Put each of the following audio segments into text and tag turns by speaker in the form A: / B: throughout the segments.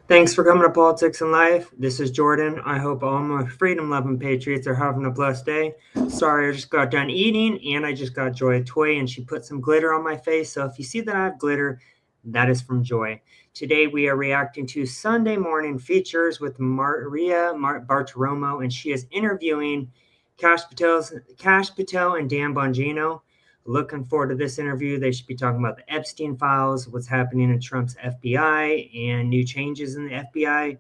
A: Thanks for coming to Politics and Life. This is Jordan. I hope all my freedom-loving patriots are having a blessed day. Sorry, I just got done eating, and I just got Joy a toy, and she put some glitter on my face. So if you see that I have glitter, that is from Joy. Today we are reacting to Sunday Morning Features with Maria Bartiromo, and she is interviewing Kash Patel and Dan Bongino. Looking forward to this interview. They should be talking about the Epstein files, what's happening in Trump's FBI, and new changes in the FBI.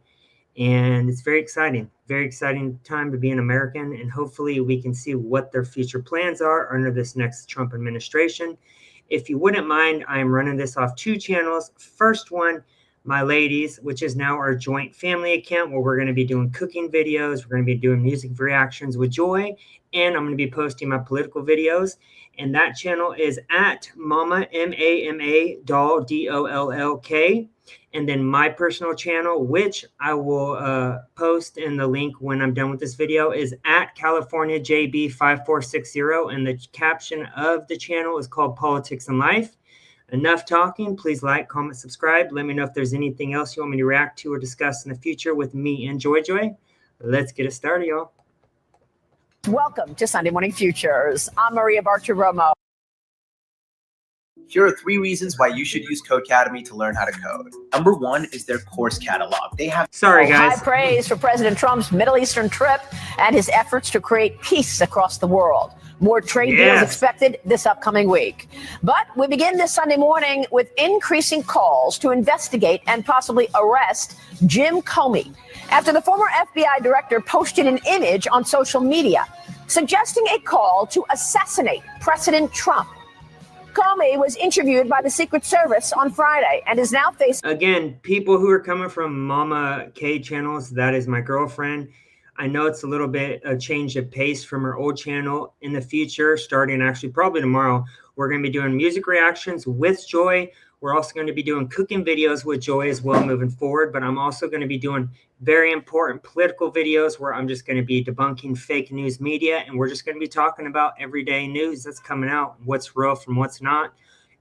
A: And it's very exciting time to be an American. And hopefully we can see what their future plans are under this next Trump administration. If you wouldn't mind, I'm running this off 2 channels. First one, My Ladies, which is now our joint family account where we're going to be doing cooking videos. We're going to be doing music reactions with Joy. And I'm going to be posting my political videos. And that channel is at Mama, M-A-M-A, Doll, D-O-L-L-K. And then my personal channel, which I will post in the link when I'm done with this video, is at California JB5460. And the caption of the channel is called Politics and Life. Enough talking. Please like, comment, subscribe. Let me know if there's anything else you want me to react to or discuss in the future with me and Joy. Let's get it started, y'all.
B: Welcome to Sunday Morning Futures. I'm Maria Bartiromo.
C: Here are 3 reasons why you should use Codecademy to learn how to code. Number 1 is their course catalog. They have
B: high praise for President Trump's Middle Eastern trip and his efforts to create peace across the world. More trade deals expected this upcoming week. But we begin this Sunday morning with increasing calls to investigate and possibly arrest Jim Comey after the former FBI director posted an image on social media suggesting a call to assassinate President Trump. Comey was interviewed by the Secret Service on Friday and is now facing...
A: Again, people who are coming from Mama K channels, that is my girlfriend. I know it's a little bit a change of pace from her old channel. In the future, starting actually probably tomorrow, we're going to be doing music reactions with Joy. We're also going to be doing cooking videos with Joy as well moving forward. But I'm also going to be doing very important political videos where I'm just going to be debunking fake news media. And we're just going to be talking about everyday news that's coming out, what's real from what's not.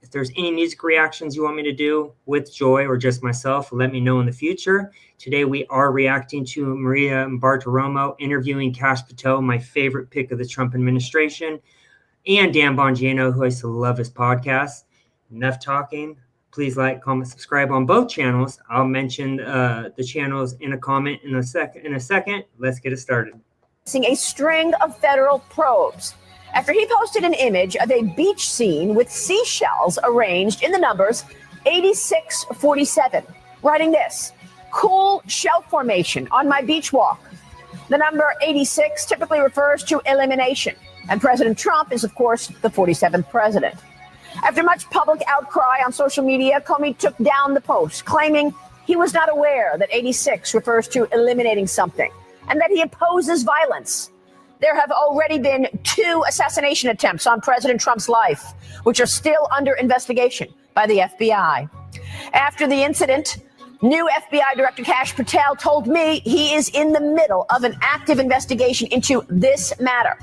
A: If there's any music reactions you want me to do with Joy or just myself, let me know in the future. Today we are reacting to Maria Bartiromo interviewing Kash Patel, my favorite pick of the Trump administration, and Dan Bongino, who I used to love his podcast. Enough talking. Please like, comment, subscribe on both channels. I'll mention the channels in a comment in a second. Let's get it started.
B: A string of federal probes after he posted an image of a beach scene with seashells arranged in the numbers 8647, writing this: cool shell formation on my beach walk. The number 86 typically refers to elimination, and President Trump is, of course, the 47th president. After much public outcry on social media, Comey took down the post, claiming he was not aware that 86 refers to eliminating something and that he opposes violence. There have already been 2 assassination attempts on President Trump's life, which are still under investigation by the FBI. After the incident, new FBI Director Kash Patel told me he is in the middle of an active investigation into this matter.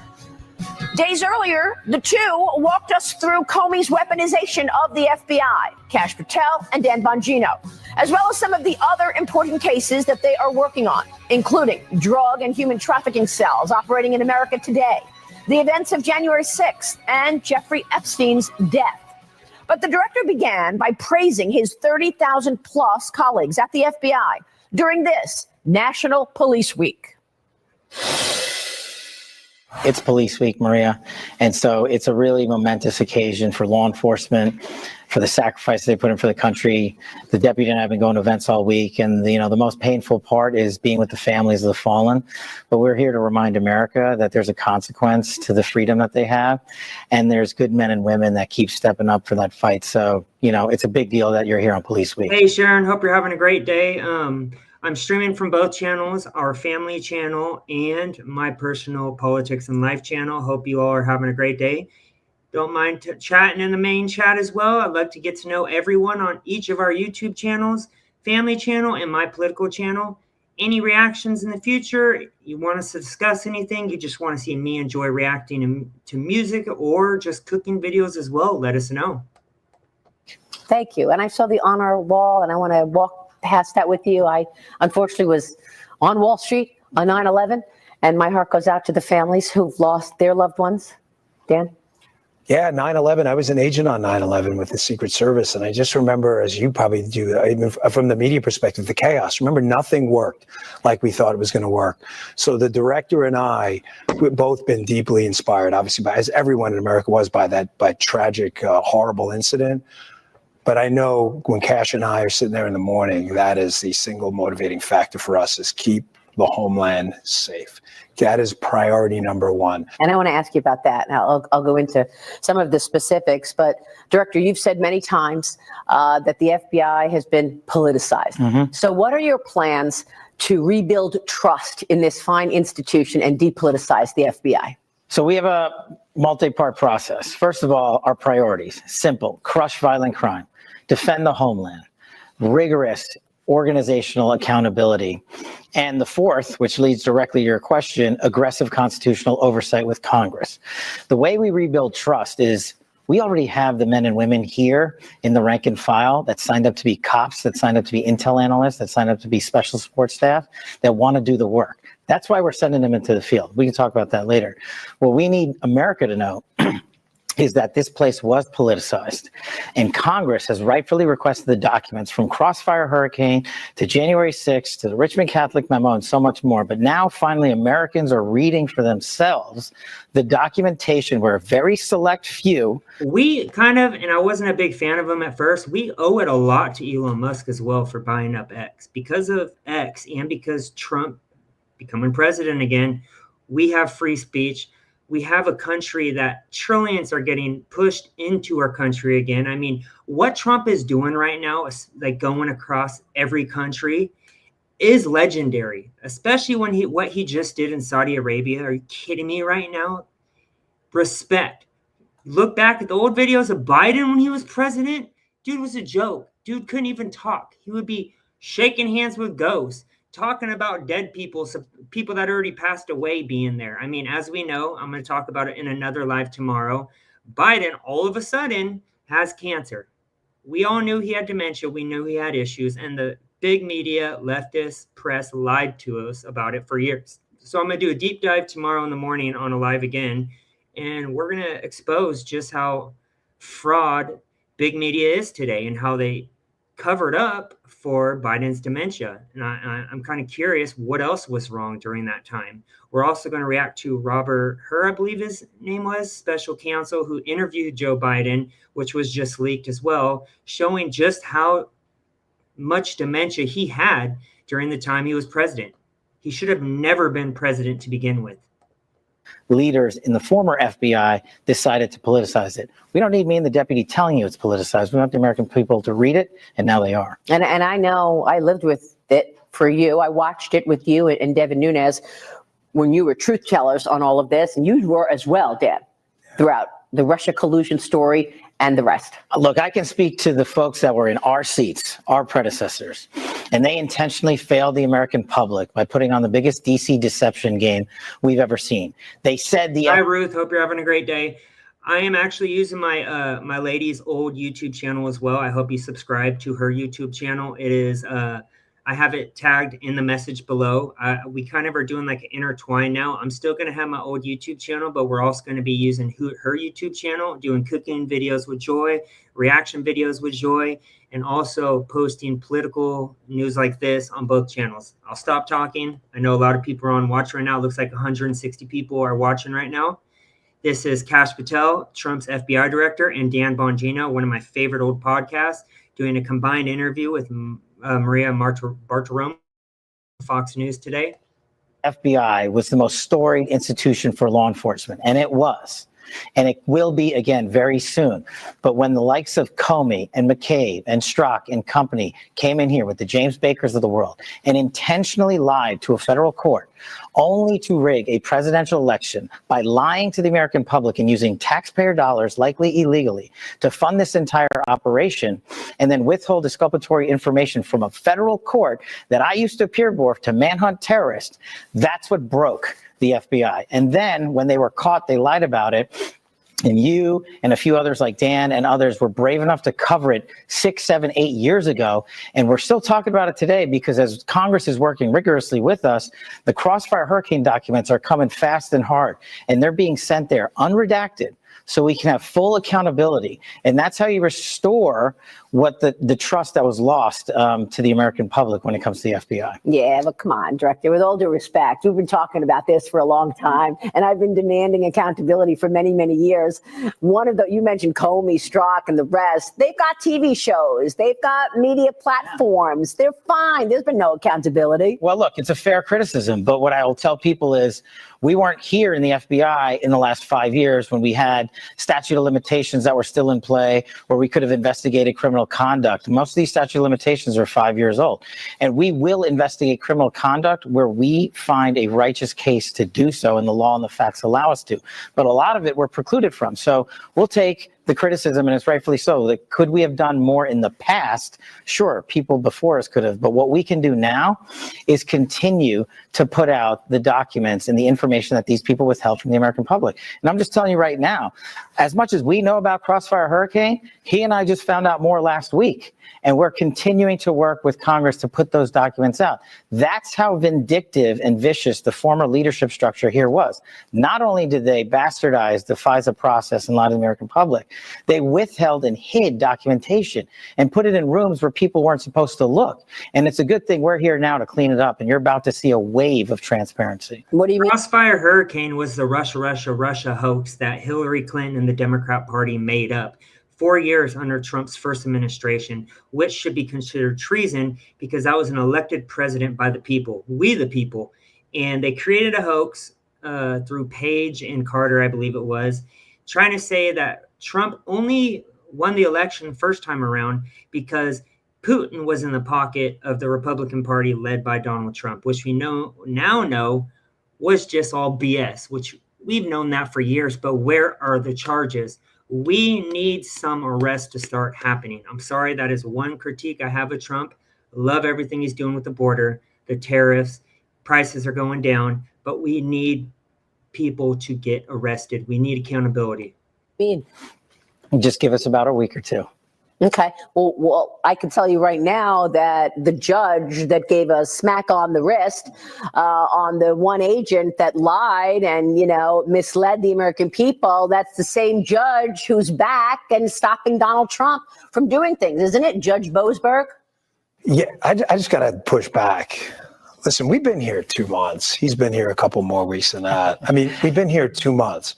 B: Days earlier, the 2 walked us through Comey's weaponization of the FBI, Kash Patel and Dan Bongino, as well as some of the other important cases that they are working on, including drug and human trafficking cells operating in America today, the events of January 6th, and Jeffrey Epstein's death. But the director began by praising his 30,000 plus colleagues at the FBI during this National Police Week.
D: It's Police Week, Maria. And so it's a really momentous occasion for law enforcement, for the sacrifice they put in for the country. The deputy and I have been going to events all week. And, the most painful part is being with the families of the fallen. But we're here to remind America that there's a consequence to the freedom that they have. And there's good men and women that keep stepping up for that fight. So, it's a big deal that you're here on Police Week.
A: Hey, Sharon, hope you're having a great day. I'm streaming from both channels, our family channel and my personal Politics and Life channel. Hope you all are having a great day. Don't mind chatting in the main chat as well. I'd love to get to know everyone on each of our YouTube channels, family channel and my political channel. Any reactions in the future, you want us to discuss anything, you just want to see me and Joy reacting to music or just cooking videos as well, let us know.
B: Thank you. And I saw the honor wall, and I want to walk past that with you. I unfortunately was on Wall Street on 9/11, and my heart goes out to the families who've lost their loved ones. Dan?
E: Yeah, 9/11. I was an agent on 9/11 with the Secret Service. And I just remember, as you probably do, even from the media perspective, the chaos. Remember, nothing worked like we thought it was going to work. So the director and I, we've both been deeply inspired, obviously, as everyone in America was, by tragic, horrible incident. But I know when Kash and I are sitting there in the morning, that is the single motivating factor for us, is keep the homeland safe. That is priority number one.
B: And I want to ask you about that. Now, I'll go into some of the specifics. But, Director, you've said many times that the FBI has been politicized.
D: Mm-hmm.
B: So what are your plans to rebuild trust in this fine institution and depoliticize the FBI?
D: So we have a multi-part process. First of all, our priorities, simple: crush violent crime, defend the homeland, rigorous organizational accountability, and the fourth, which leads directly to your question, aggressive constitutional oversight with Congress. The way we rebuild trust is we already have the men and women here in the rank and file that signed up to be cops, that signed up to be intel analysts, that signed up to be special support staff, that want to do the work. That's why we're sending them into the field. We can talk about that later. What we need America to know is that this place was politicized, and Congress has rightfully requested the documents from Crossfire Hurricane to January 6th to the Richmond Catholic Memo and so much more. But now finally Americans are reading for themselves the documentation where a very select few.
A: We kind of, and I wasn't a big fan of him at first, we owe it a lot to Elon Musk as well for buying up X. Because of X and because Trump becoming president again, we have free speech. We have a country that trillions are getting pushed into our country again. I mean, what Trump is doing right now is like going across every country is legendary, especially when what he just did in Saudi Arabia. Are you kidding me right now? Respect. Look back at the old videos of Biden when he was president. Dude was a joke. Dude couldn't even talk. He would be shaking hands with ghosts, talking about dead people, people that already passed away being there. I mean, as we know, I'm going to talk about it in another live tomorrow. Biden all of a sudden has cancer. We all knew he had dementia. We knew he had issues, and the big media, leftist press lied to us about it for years. So I'm going to do a deep dive tomorrow in the morning on a live again, and we're going to expose just how fraud big media is today and how they covered up for Biden's dementia. And I'm kind of curious what else was wrong during that time. We're also going to react to Robert Hur, I believe his name was, special counsel who interviewed Joe Biden, which was just leaked as well, showing just how much dementia he had during the time he was president. He should have never been president to begin with.
D: Leaders in the former FBI decided to politicize it. We don't need me and the deputy telling you it's politicized. We want the American people to read it, and now they are.
B: And I know I lived with it for you. I watched it with you and Devin Nunes when you were truth tellers on all of this, and you were as well, Dan, throughout the Russia collusion story and the rest.
D: Look, I can speak to the folks that were in our seats, our predecessors, and they intentionally failed the American public by putting on the biggest DC deception game we've ever seen. They said
A: Hi, Ruth. Hope you're having a great day. I am actually using my my lady's old YouTube channel as well. I hope you subscribe to her YouTube channel. It is I have it tagged in the message below. We kind of are doing like an intertwine now. I'm still going to have my old YouTube channel, but we're also going to be using her YouTube channel, doing cooking videos with Joy, reaction videos with Joy, and also posting political news like this on both channels. I'll stop talking. I know a lot of people are on watch right now. It looks like 160 people are watching right now. This is Kash Patel, Trump's FBI director, and Dan Bongino, one of my favorite old podcasts, doing a combined interview with Maria Bartiromo, Fox News today.
D: FBI was the most storied institution for law enforcement, and it was. And it will be again very soon. But when the likes of Comey and McCabe and Strzok and company came in here with the James Bakers of the world and intentionally lied to a federal court only to rig a presidential election by lying to the American public and using taxpayer dollars, likely illegally, to fund this entire operation, and then withhold exculpatory information from a federal court that I used to appear before to manhunt terrorists, that's what broke the FBI. And then when they were caught, they lied about it. And you and a few others like Dan and others were brave enough to cover it 6, 7, 8 years ago. And we're still talking about it today because as Congress is working rigorously with us, the Crossfire Hurricane documents are coming fast and hard. And they're being sent there unredacted so we can have full accountability. And that's how you restore what the trust that was lost to the American public when it comes to the FBI.
B: Yeah, but come on, Director, with all due respect, we've been talking about this for a long time, and I've been demanding accountability for many, many years. You mentioned Comey, Strzok, and the rest. They've got TV shows. They've got media platforms. They're fine. There's been no accountability.
D: Well, look, it's a fair criticism, but what I will tell people is we weren't here in the FBI in the last 5 years when we had statute of limitations that were still in play, where we could have investigated criminal conduct. Most of these statute of limitations are 5 years old. And we will investigate criminal conduct where we find a righteous case to do so, and the law and the facts allow us to. But a lot of it we're precluded from. So we'll take the criticism, and it's rightfully so. That could we have done more in the past? Sure, people before us could have. But what we can do now is continue to put out the documents and the information that these people withheld from the American public. And I'm just telling you right now, as much as we know about Crossfire Hurricane, he and I just found out more last week. And we're continuing to work with Congress to put those documents out. That's how vindictive and vicious the former leadership structure here was. Not only did they bastardize the FISA process and lie to the American public, they withheld and hid documentation and put it in rooms where people weren't supposed to look. And it's a good thing we're here now to clean it up, and you're about to see a wave of transparency.
B: What do you mean?
A: Crossfire Hurricane was the Russia hoax that Hillary Clinton and the Democrat Party made up 4 years under Trump's first administration, which should be considered treason because that was an elected president by the people, we the people. And they created a hoax through Page and Carter, I believe it was, trying to say that Trump only won the election first time around because Putin was in the pocket of the Republican Party led by Donald Trump, which we now know was just all BS, which we've known that for years. But where are the charges? We need some arrests to start happening. I'm sorry, that is one critique I have of Trump. Love everything he's doing with the border, the tariffs, prices are going down, but we need people to get arrested. We need accountability.
D: Just give us about a week or two.
B: Okay. Well, I can tell you right now that the judge that gave a smack on the wrist on the one agent that lied and, misled the American people, that's the same judge who's back and stopping Donald Trump from doing things, isn't it? Judge Boasberg?
E: Yeah, I just got to push back. Listen, we've been here 2 months. He's been here a couple more weeks than that. I mean, we've been here 2 months.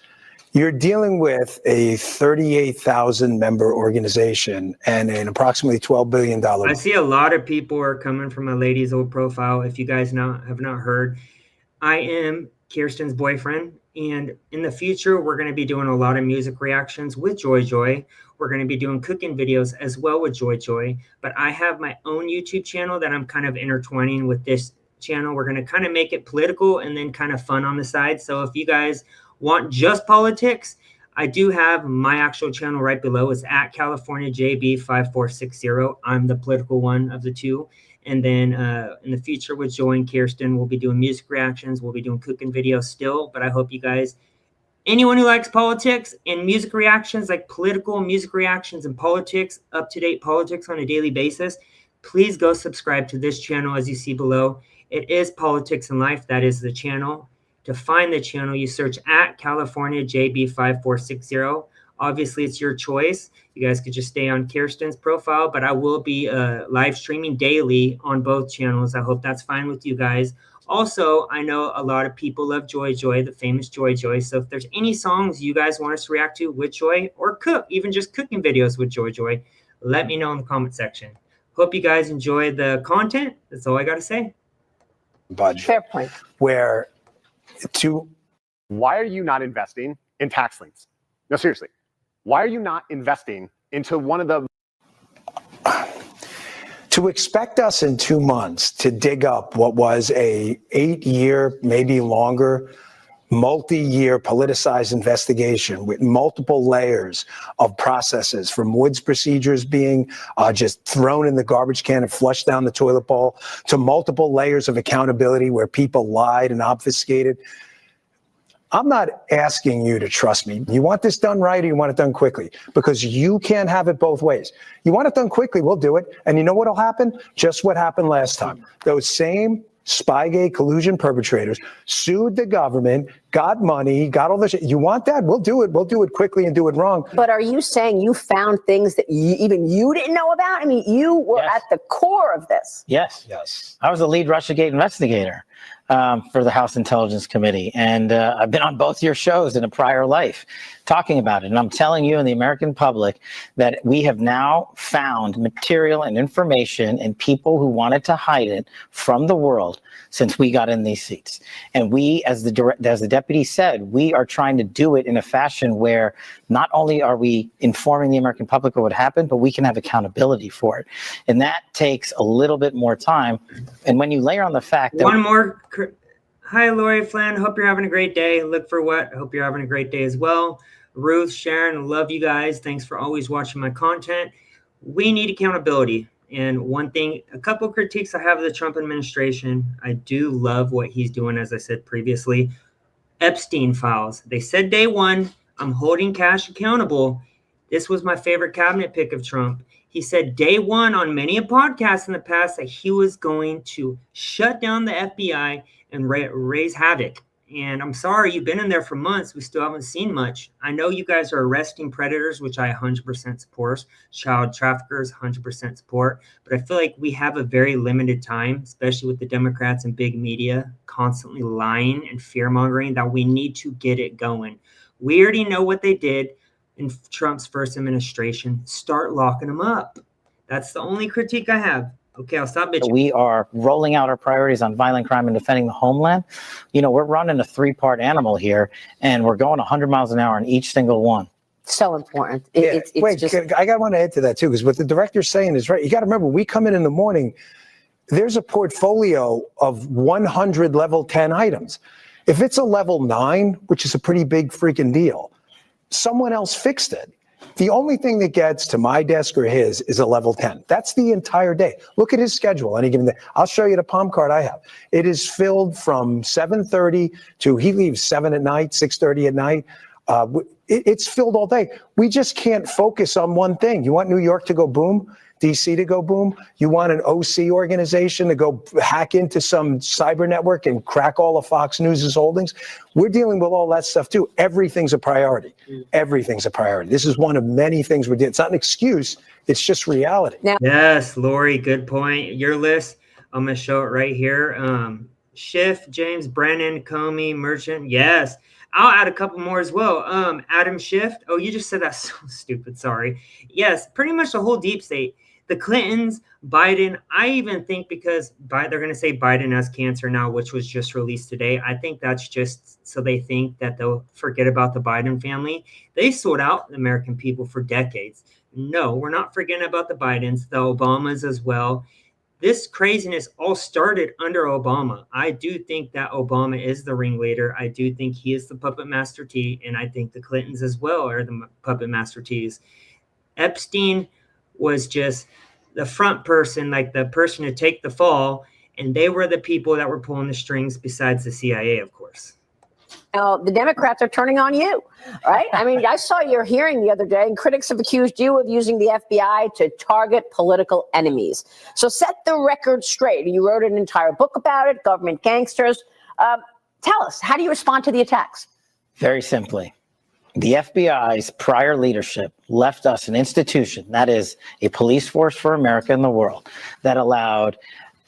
E: You're dealing with a 38,000 member organization and an approximately $12 billion.
A: I see a lot of people are coming from a lady's old profile. If you guys have not heard, I am Kirsten's boyfriend. And in the future, we're going to be doing a lot of music reactions with Joy. We're going to be doing cooking videos as well with Joy. But I have my own YouTube channel that I'm kind of intertwining with this channel. We're going to kind of make it political and then kind of fun on the side. So if you guys want just politics, I do have my actual channel right below. It's at California JB5460. I'm the political one of the two. And then in the future with Joy and Kirsten, we'll be doing music reactions. We'll be doing cooking videos still. But I hope you guys, anyone who likes politics and music reactions, like political music reactions and politics, up-to-date politics on a daily basis, please go subscribe to this channel as you see below. It is Politics and Life. That is the channel. To find the channel, you search at California JB5460. Obviously, it's your choice. You guys could just stay on Kirsten's profile, but I will be live streaming daily on both channels. I hope that's fine with you guys. Also, I know a lot of people love Joy, the famous Joy. So if there's any songs you guys want us to react to with Joy or cook, even just cooking videos with Joy, let me know in the comment section. Hope you guys enjoy the content. That's all I got to say.
E: Budget.
B: Fair point.
F: Why are you not investing in tax liens? No, seriously. Why are you not investing into one of the...
E: To expect us in 2 months to dig up what was a 8-year, maybe longer, multi-year politicized investigation with multiple layers of processes, from Woods procedures being just thrown in the garbage can and flushed down the toilet bowl, to multiple layers of accountability where people lied and obfuscated. I'm not asking you to trust me. You want this done right or you want it done quickly? Because you can't have it both ways. You want it done quickly, we'll do it. And you know what'll happen? Just what happened last time. Those same Spygate collusion perpetrators sued the government, got money, got all this shit. You want that? We'll do it. We'll do it quickly and do it wrong.
B: But are you saying you found things that even you didn't know about? I mean, you were at the core of this.
D: Yes.
E: Yes.
D: I was the lead Russiagate investigator for the House Intelligence Committee. And I've been on both your shows in a prior life talking about it. And I'm telling you and the American public that we have now found material and information and people who wanted to hide it from the world since we got in these seats. And we, as the deputy said, we are trying to do it in a fashion where not only are we informing the American public of what happened, but we can have accountability for it. And that takes a little bit more time. And when you layer on the fact that—
A: One more. Hi, Lori Flan. Hope you're having a great day. Look for what? Hope you're having a great day as well. Ruth, Sharon, love you guys. Thanks for always watching my content. We need accountability. And one thing, a couple critiques I have of the Trump administration, I do love what he's doing, as I said previously. Epstein files. They said day one, I'm holding Kash accountable. This was my favorite cabinet pick of Trump. He said day one on many a podcast in the past that he was going to shut down the FBI and raise havoc. And I'm sorry, you've been in there for months. We still haven't seen much. I know you guys are arresting predators, which I 100% support. Child traffickers, 100% support. But I feel like we have a very limited time, especially with the Democrats and big media constantly lying and fear-mongering, that we need to get it going. We already know what they did in Trump's first administration. Start locking them up. That's the only critique I have. Okay, I'll stop bitching.
D: We are rolling out our priorities on violent crime and defending the homeland. You know, we're running a 3-part animal here, and we're going 100 miles an hour on each single one.
B: So important.
E: Wait, I want to add to that too, because what the director's saying is right. You got to remember, we come in the morning, there's a portfolio of 100 level 10 items. If it's a level 9, which is a pretty big freaking deal, someone else fixed it. The only thing that gets to my desk or his is a level 10. That's the entire day. Look at his schedule any given day. I'll show you the palm card I have. It is filled from 7:30 to he leaves 7 at night, 6:30 at night. It's filled all day. We just can't focus on one thing. You want New York to go boom? DC to go boom? You want an OC organization to go hack into some cyber network and crack all of Fox News's holdings? We're dealing with all that stuff too. Everything's a priority. Everything's a priority. This is one of many things we're doing. It's not an excuse. It's just reality.
B: Now,
A: yes, Lori, good point. Your list, I'm going to show it right here. Schiff, James, Brennan, Comey, Merchant. Yes. I'll add a couple more as well. Adam Schiff. Oh, you just said that so stupid. Sorry. Yes, pretty much the whole deep state. The Clintons, Biden. I even think because they're going to say Biden has cancer now, which was just released today. I think that's just so they think that they'll forget about the Biden family. They sold out the American people for decades. No, we're not forgetting about the Bidens, the Obamas as well. This craziness all started under Obama. I do think that Obama is the ringleader. I do think he is the puppet master T, and I think the Clintons as well are the puppet master Ts. Epstein was just the front person, like the person to take the fall, and they were the people that were pulling the strings besides the CIA, of course.
B: Now, the Democrats are turning on you, right? I mean, I saw your hearing the other day, and critics have accused you of using the FBI to target political enemies. So set the record straight. You wrote an entire book about it, Government Gangsters. Tell us, how do you respond to the attacks?
D: Very simply. The FBI's prior leadership left us an institution, that is a police force for America and the world, that allowed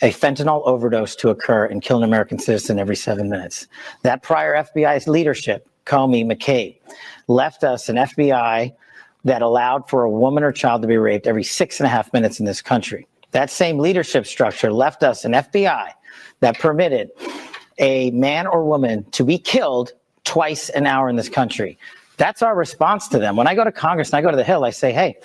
D: a fentanyl overdose to occur and kill an American citizen every 7 minutes. That prior FBI's leadership, Comey, McCabe, left us an FBI that allowed for a woman or child to be raped every 6.5 minutes in this country. That same leadership structure left us an FBI that permitted a man or woman to be killed twice an hour in this country. That's our response to them. When I go to Congress and I go to the Hill, I say, hey,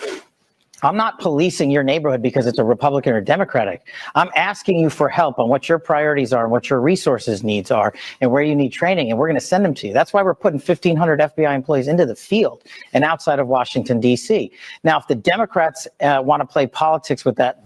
D: I'm not policing your neighborhood because it's a Republican or Democratic. I'm asking you for help on what your priorities are and what your resources needs are and where you need training, and we're going to send them to you. That's why we're putting 1,500 FBI employees into the field and outside of Washington, D.C. Now, if the Democrats want to play politics with that,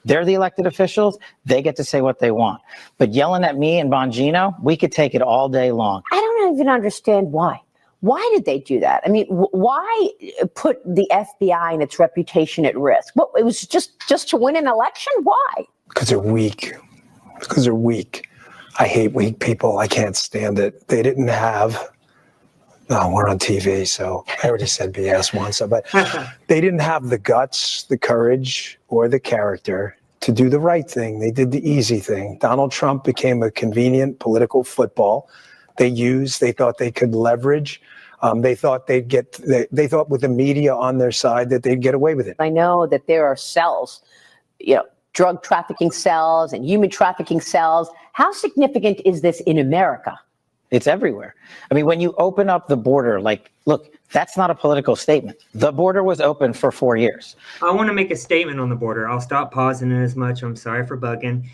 D: they're the elected officials. They get to say what they want. But yelling at me and Bongino, we could take it all day long.
B: I don't don't even understand why. Why did they do that? I mean, why put the FBI and its reputation at risk? Well, it was just to win an election? Why?
E: Because they're weak. Because they're weak. I hate weak people. I can't stand it. They didn't have. No, we're on TV, so I already said BS once. But they didn't have the guts, the courage, or the character to do the right thing. They did the easy thing. Donald Trump became a convenient political football. They thought they could leverage. They thought they thought with the media on their side that they'd get away with it.
B: I know that there are cells, drug trafficking cells and human trafficking cells. How significant is this in America?
D: It's everywhere. I mean, when you open up the border, look, that's not a political statement. The border was open for 4 years.
A: I want to make a statement on the border. I'll stop pausing it as much. I'm sorry for bugging.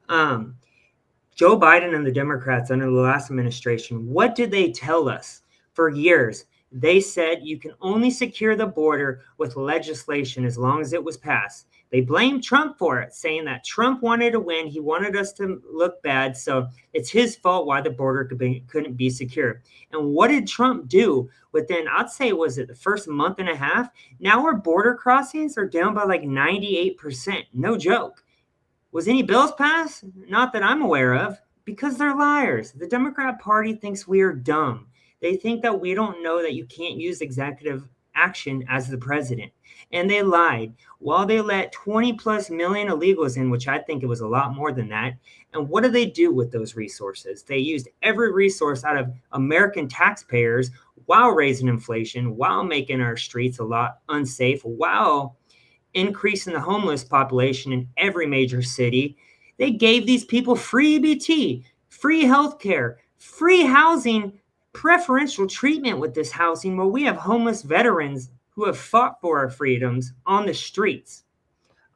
A: Joe Biden and the Democrats under the last administration, what did they tell us for years? They said you can only secure the border with legislation as long as it was passed. They blamed Trump for it, saying that Trump wanted to win. He wanted us to look bad. So it's his fault why the border couldn't be secure. And what did Trump do within, I'd say, was it the first month and a half? Now our border crossings are down by like 98%. No joke. Was any bills passed? Not that I'm aware of, because they're liars. The Democrat Party thinks we are dumb. They think that we don't know that you can't use executive action as the president. And they lied. While they let 20 plus million illegals in, which I think it was a lot more than that. And what do they do with those resources? They used every resource out of American taxpayers while raising inflation, while making our streets a lot unsafe, while increasing the homeless population in every major city. They gave these people free EBT, free healthcare, free housing, preferential treatment with this housing, where we have homeless veterans who have fought for our freedoms on the streets.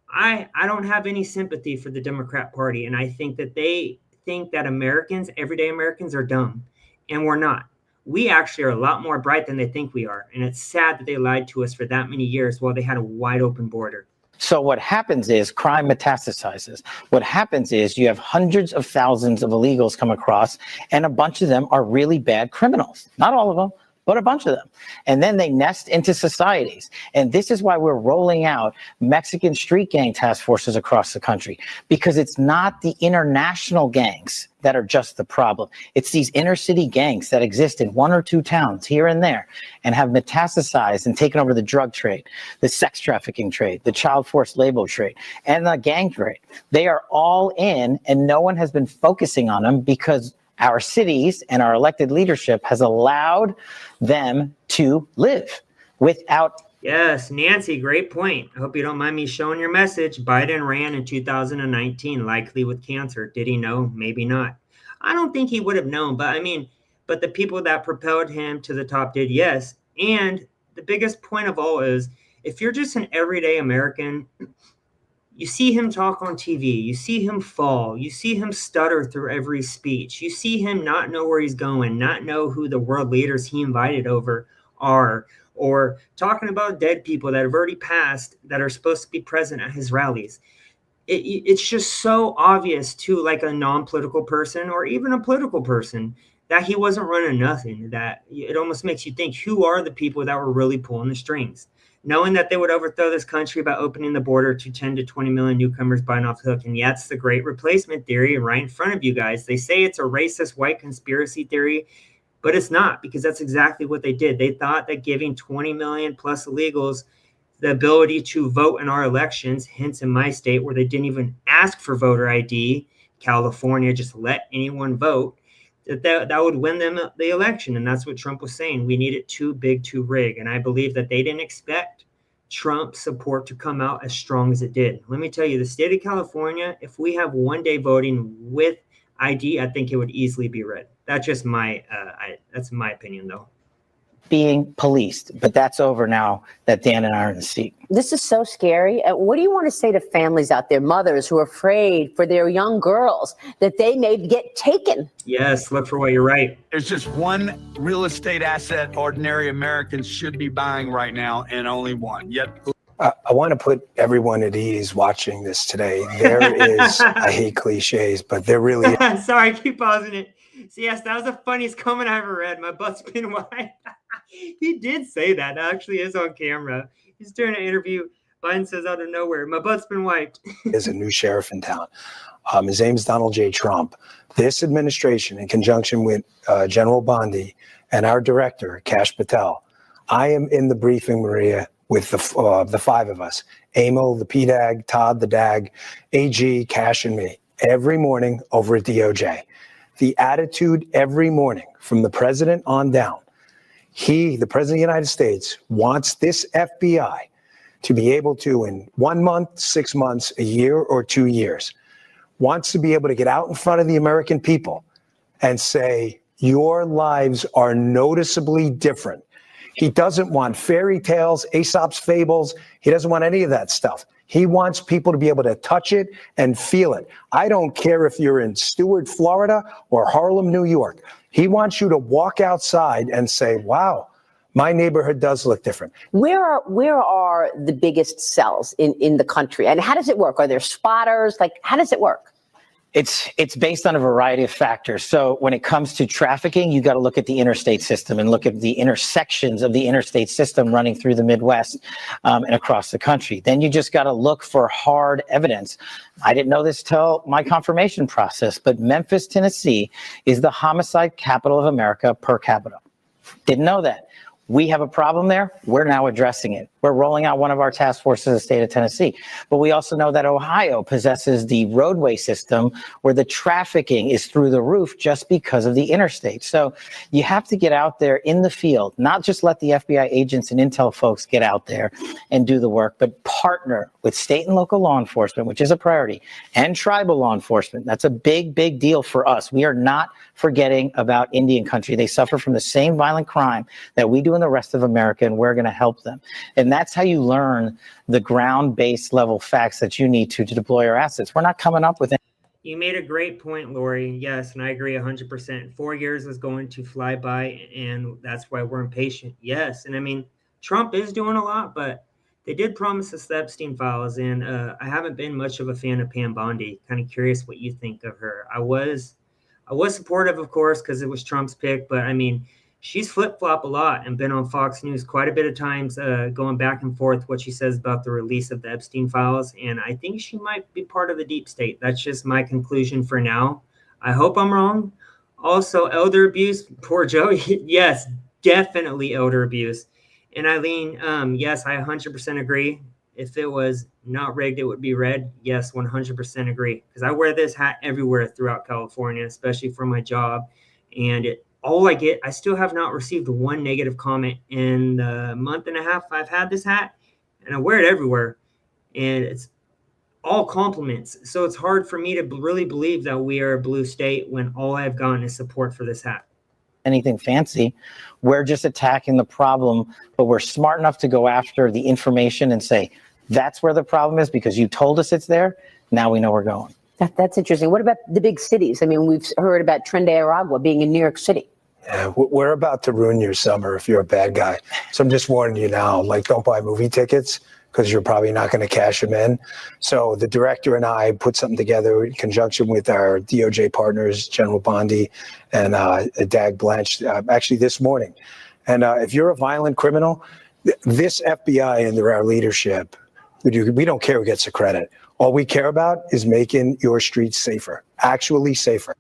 A: I don't have any sympathy for the Democrat Party, and I think that they think that Americans, everyday Americans, are dumb, and we're not. We actually are a lot more bright than they think we are, and it's sad that they lied to us for that many years while they had a wide open border.
D: So what happens is crime metastasizes. What happens is you have hundreds of thousands of illegals come across, and a bunch of them are really bad criminals. Not all of them, but a bunch of them. And then they nest into societies. And this is why we're rolling out Mexican street gang task forces across the country, because it's not the international gangs that are just the problem. It's these inner city gangs that exist in one or two towns here and there and have metastasized and taken over the drug trade, the sex trafficking trade, the child forced labor trade, and the gang trade. They are all in, and no one has been focusing on them because our cities and our elected leadership has allowed them to live without.
A: Yes, Nancy, great point. I hope you don't mind me showing your message. Biden ran in 2019, likely with cancer. Did he know? Maybe not. I don't think he would have known, but the people that propelled him to the top did, yes. And the biggest point of all is, if you're just an everyday American, you see him talk on TV, you see him fall, you see him stutter through every speech, you see him not know where he's going, not know who the world leaders he invited over are, or talking about dead people that have already passed that are supposed to be present at his rallies. It's just so obvious to like a non-political person or even a political person that he wasn't running nothing, that it almost makes you think, who are the people that were really pulling the strings? Knowing that they would overthrow this country by opening the border to 10 to 20 million newcomers biting off the hook. And yeah, it's the great replacement theory right in front of you guys. They say it's a racist white conspiracy theory, but it's not, because that's exactly what they did. They thought that giving 20 million plus illegals the ability to vote in our elections, hence in my state where they didn't even ask for voter ID, California just let anyone vote, that would win them the election. And that's what Trump was saying. We need it too big to rig. And I believe that they didn't expect Trump support to come out as strong as it did. Let me tell you, the state of California, if we have one day voting with ID, I think it would easily be red. That's just that's my opinion, though.
D: Being policed, but that's over now that Dan and I are in the seat.
B: This is so scary. What do you want to say to families out there, mothers who are afraid for their young girls that they may get taken?
A: Yes, look for what you're right.
G: There's just one real estate asset ordinary Americans should be buying right now, and only one. Yet
E: I want to put everyone at ease watching this today. There is, I hate cliches, but there really is.
A: Sorry, keep pausing it. So yes, that was the funniest comment I ever read. My butt's been wiped. He did say that. That actually is on camera. He's doing an interview. Biden says out of nowhere, my butt's been wiped.
E: There's a new sheriff in town. His name's Donald J. Trump. This administration, in conjunction with General Bondi and our director, Kash Patel, I am in the briefing, Maria, with the five of us, Emil, the PDAG, Todd, the DAG, AG, Kash, and me, every morning over at DOJ. The attitude every morning from the president on down, he, the president of the United States, wants this FBI to be able to, in 1 month, 6 months, a year, or 2 years, wants to be able to get out in front of the American people and say, your lives are noticeably different. He doesn't want fairy tales, Aesop's fables. He doesn't want any of that stuff. He wants people to be able to touch it and feel it. I don't care if you're in Stewart, Florida, or Harlem, New York. He wants you to walk outside and say, wow, my neighborhood does look different.
B: Where are the biggest cells in the country? And how does it work? Are there spotters? Like, how does it work?
D: It's based on a variety of factors. So when it comes to trafficking, you got to look at the interstate system and look at the intersections of the interstate system running through the Midwest and across the country. Then you just got to look for hard evidence. I didn't know this till my confirmation process, but Memphis, Tennessee is the homicide capital of America per capita. Didn't know that. We have a problem there. We're now addressing it. We're rolling out one of our task forces in the state of Tennessee. But we also know that Ohio possesses the roadway system where the trafficking is through the roof just because of the interstate. So you have to get out there in the field, not just let the FBI agents and intel folks get out there and do the work, but partner with state and local law enforcement, which is a priority, and tribal law enforcement. That's a big, big deal for us. We are not forgetting about Indian country. They suffer from the same violent crime that we do in the rest of America, and we're going to help them. And that's how you learn the ground-based level facts that you need to deploy your assets. We're not coming up with any.
A: You made a great point, Lori. Yes, and I agree 100%. 4 years is going to fly by, and that's why we're impatient. Yes, and I mean, Trump is doing a lot, but they did promise us the Epstein files, and I haven't been much of a fan of Pam Bondi. Kind of curious what you think of her. I was supportive, of course, because it was Trump's pick, but I mean, she's flip-flop a lot and been on Fox News quite a bit of times, going back and forth what she says about the release of the Epstein files. And I think she might be part of the deep state. That's just my conclusion for now. I hope I'm wrong. Also, elder abuse, poor Joe. Yes, definitely elder abuse. And Eileen, yes, I 100% agree. If it was not rigged, it would be red. Yes, 100% agree. Because I wear this hat everywhere throughout California, especially for my job. And I still have not received one negative comment in the month and a half I've had this hat, and I wear it everywhere, and it's all compliments. So it's hard for me to really believe that we are a blue state when all I've gotten is support for this hat.
D: Anything fancy. We're just attacking the problem, but we're smart enough to go after the information and say, that's where the problem is because you told us it's there. Now we know we're going.
B: That's interesting. What about the big cities? I mean, we've heard about Tren de Aragua being in New York City.
E: Yeah, we're about to ruin your summer if you're a bad guy. So I'm just warning you now, like, don't buy movie tickets because you're probably not going to cash them in. So the director and I put something together in conjunction with our DOJ partners, General Bondi and Dag Blanche, actually this morning. And if you're a violent criminal, this FBI under our leadership, we don't care who gets the credit. All we care about is making your streets safer, actually safer.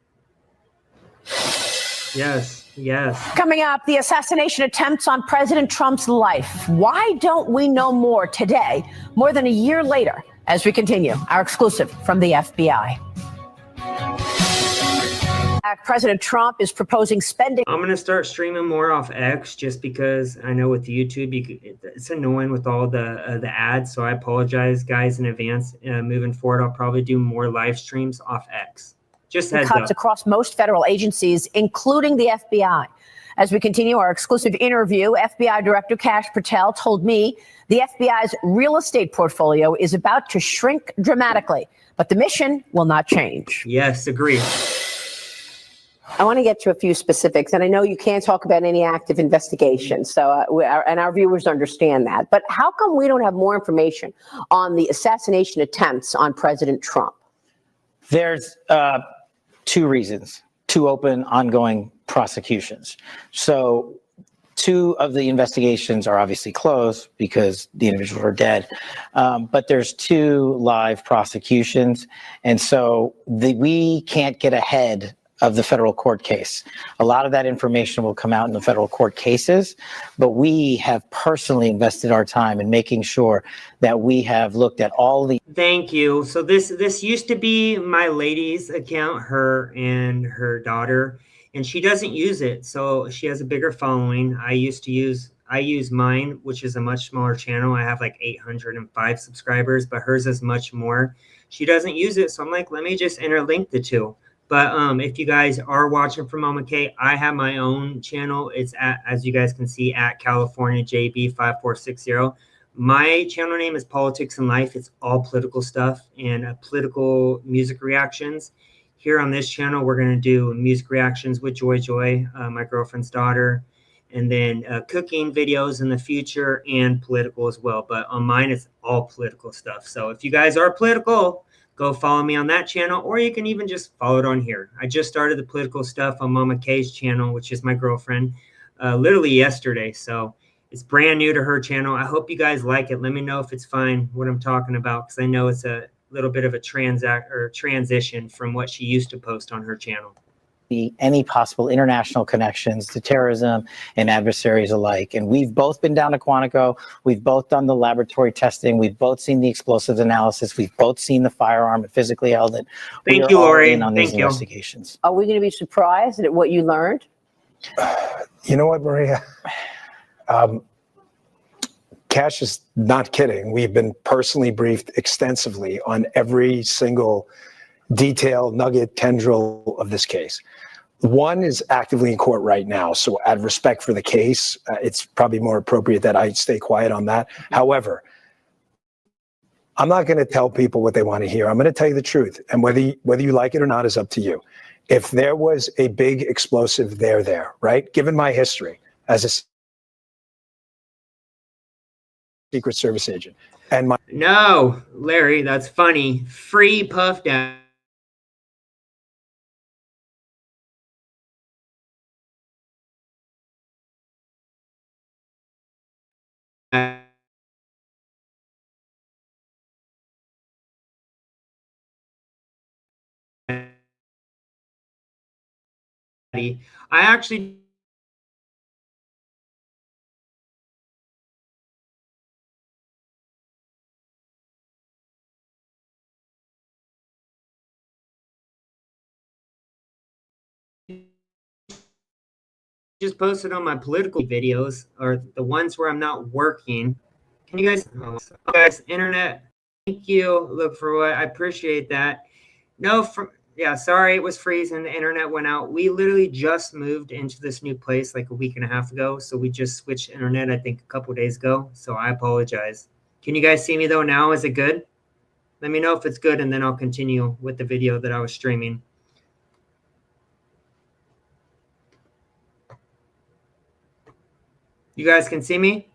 A: Yes, yes.
B: Coming up, the assassination attempts on President Trump's life. Why don't we know more today, more than a year later, as we continue our exclusive from the FBI? President Trump is proposing spending.
A: I'm going to start streaming more off X just because I know with YouTube, it's annoying with all the ads. So I apologize, guys, in advance. Moving forward, I'll probably do more live streams off X. Just heads
B: cuts
A: up.
B: Across most federal agencies, including the FBI. As we continue our exclusive interview, FBI Director Kash Patel told me the FBI's real estate portfolio is about to shrink dramatically, but the mission will not change.
A: Yes, agree.
B: I want to get to a few specifics, and I know you can't talk about any active investigation, so and our viewers understand that. But how come we don't have more information on the assassination attempts on President Trump?
D: There's two reasons. to open ongoing prosecutions. So 2 of the investigations are obviously closed because the individuals are dead, but there's 2 live prosecutions, and so we can't get ahead of the federal court case. A lot of that information will come out in the federal court cases, but we have personally invested our time in making sure that we have looked at all the.
A: Thank you. So this used to be my lady's account, her and her daughter, and she doesn't use it. So she has a bigger following. I use mine, which is a much smaller channel. I have like 805 subscribers, but hers is much more. She doesn't use it, so I'm like, let me just interlink the 2. But if you guys are watching from Mama K, I have my own channel. It's at, as you guys can see, at California JB5460. My channel name is Politics and Life. It's all political stuff and political music reactions. Here on this channel, we're going to do music reactions with Joy, my girlfriend's daughter, and then cooking videos in the future and political as well. But on mine, it's all political stuff. So if you guys are political, go follow me on that channel, or you can even just follow it on here. I just started the political stuff on Mama K's channel, which is my girlfriend, literally yesterday. So it's brand new to her channel. I hope you guys like it. Let me know if it's fine what I'm talking about, because I know it's a little bit of a transition from what she used to post on her channel.
D: Any possible international connections to terrorism and adversaries alike. And we've both been down to Quantico. We've both done the laboratory testing. We've both seen the explosives analysis. We've both seen the firearm and physically held it.
A: Thank you, Lori.
D: On these
A: Thank you.
D: investigations.
B: Are we going to be surprised at what you learned?
E: You know what, Maria? Kash is not kidding. We've been personally briefed extensively on every single detail, nugget, tendril of this case. One is actively in court right now. So out of respect for the case, it's probably more appropriate that I stay quiet on that. However, I'm not going to tell people what they want to hear. I'm going to tell you the truth. And whether you like it or not is up to you. If there was a big explosive there, right? Given my history as a Secret Service agent and my—
A: No, Larry, that's funny. Free Puff Daddy. I actually just posted on my political videos, or the ones where I'm not working. Can you guys, internet, thank you. Look for what, I appreciate that. No, yeah, sorry, it was freezing. The internet went out. We literally just moved into this new place like a week and a half ago. So we just switched internet, I think, a couple days ago. So I apologize. Can you guys see me though now? Is it good? Let me know if it's good, and then I'll continue with the video that I was streaming. You guys can see me?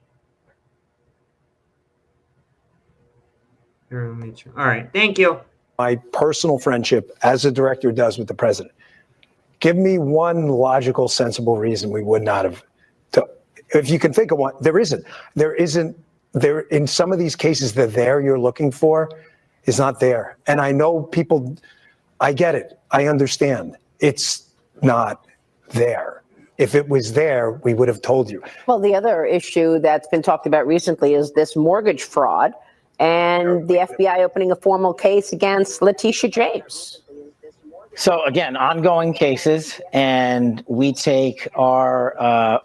A: Here, let me try. All right, thank you.
E: My personal friendship as a director does with the president. Give me one logical, sensible reason we would not have. If you can think of one, there isn't. There in some of these cases, the there you're looking for is not there. And I know people, I get it. I understand. It's not there. If it was there, we would have told you.
B: Well, the other issue that's been talked about recently is this mortgage fraud and the FBI opening a formal case against Letitia James.
D: So again, ongoing cases, and we take our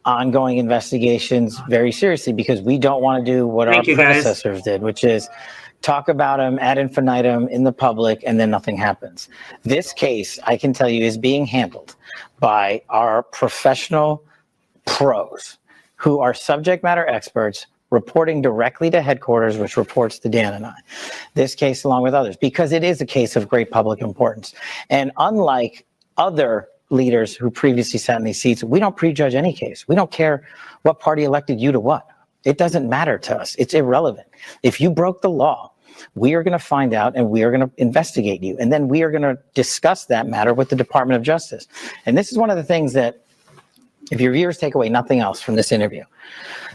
D: ongoing investigations very seriously because we don't want to do what our predecessors did, which is talk about them ad infinitum in the public and then nothing happens. This case, I can tell you, is being handled by our professional pros who are subject matter experts reporting directly to headquarters, which reports to Dan and I. This case, along with others, because it is a case of great public importance. And unlike other leaders who previously sat in these seats, we don't prejudge any case. We don't care what party elected you to what. It doesn't matter to us. It's irrelevant. If you broke the law we are going to find out and we are going to investigate you. And then we are going to discuss that matter with the Department of Justice. And this is one of the things that, if your viewers take away nothing else from this interview,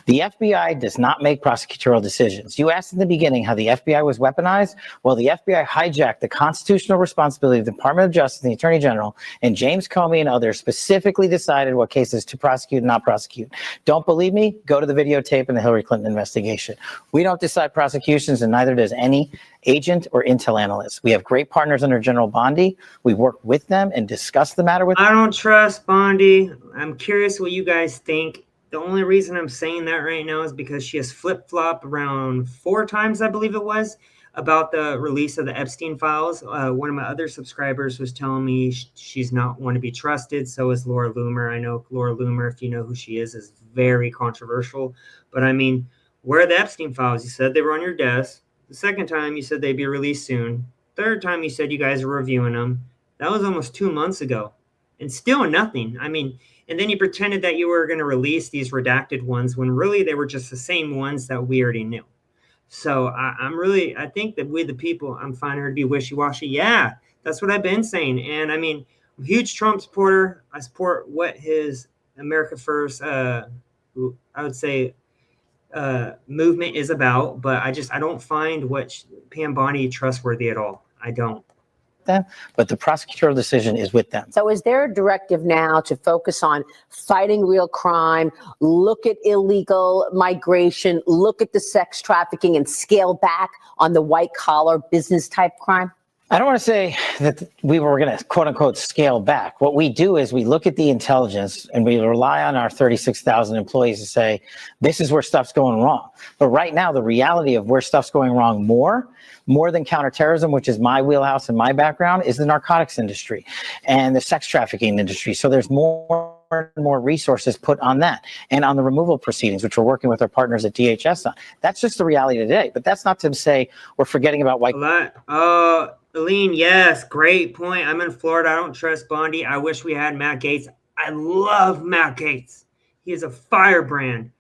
D: the FBI does not make prosecutorial decisions. You asked in the beginning how the FBI was weaponized. Well, the FBI hijacked the constitutional responsibility of the Department of Justice and the Attorney General, and James Comey and others specifically decided what cases to prosecute and not prosecute. Don't believe me? Go to the videotape in the Hillary Clinton investigation. We don't decide prosecutions, and neither does any agent or intel analyst. We have great partners under General Bondi. We work with them and discuss the matter with them.
A: I don't trust Bondi. I'm curious what you guys think. The only reason I'm saying that right now is because she has flip-flopped around 4 times, I believe it was, about the release of the Epstein files. One of my other subscribers was telling me she's not one to be trusted. So is Laura Loomer. I know Laura Loomer, if you know who she is very controversial. But I mean, where are the Epstein files? You said they were on your desk. The second time you said they'd be released soon. Third time you said you guys were reviewing them. That was almost 2 months ago. And still nothing. I mean, and then you pretended that you were going to release these redacted ones when really they were just the same ones that we already knew. So I think that we the people, I'm finding her to be wishy-washy. Yeah, that's what I've been saying. And I mean, I'm a huge Trump supporter. I support what his America First, I would say, movement is about. But I don't find what Pam Bondi trustworthy at all. I don't.
D: Them, but the prosecutorial decision is with them.
B: So is there a directive now to focus on fighting real crime, look at illegal migration, look at the sex trafficking, and scale back on the white collar business type crime?
D: I don't want to say that we were going to, quote unquote, scale back. What we do is we look at the intelligence and we rely on our 36,000 employees to say, this is where stuff's going wrong. But right now, the reality of where stuff's going wrong more than counterterrorism, which is my wheelhouse and my background, is the narcotics industry and the sex trafficking industry. So there's more and more resources put on that and on the removal proceedings, which we're working with our partners at DHS on. That's just the reality today. But that's not to say we're forgetting about white.
A: Aline, yes, great point. I'm in Florida. I don't trust Bondi. I wish we had Matt Gaetz. I love Matt Gaetz. He is a firebrand.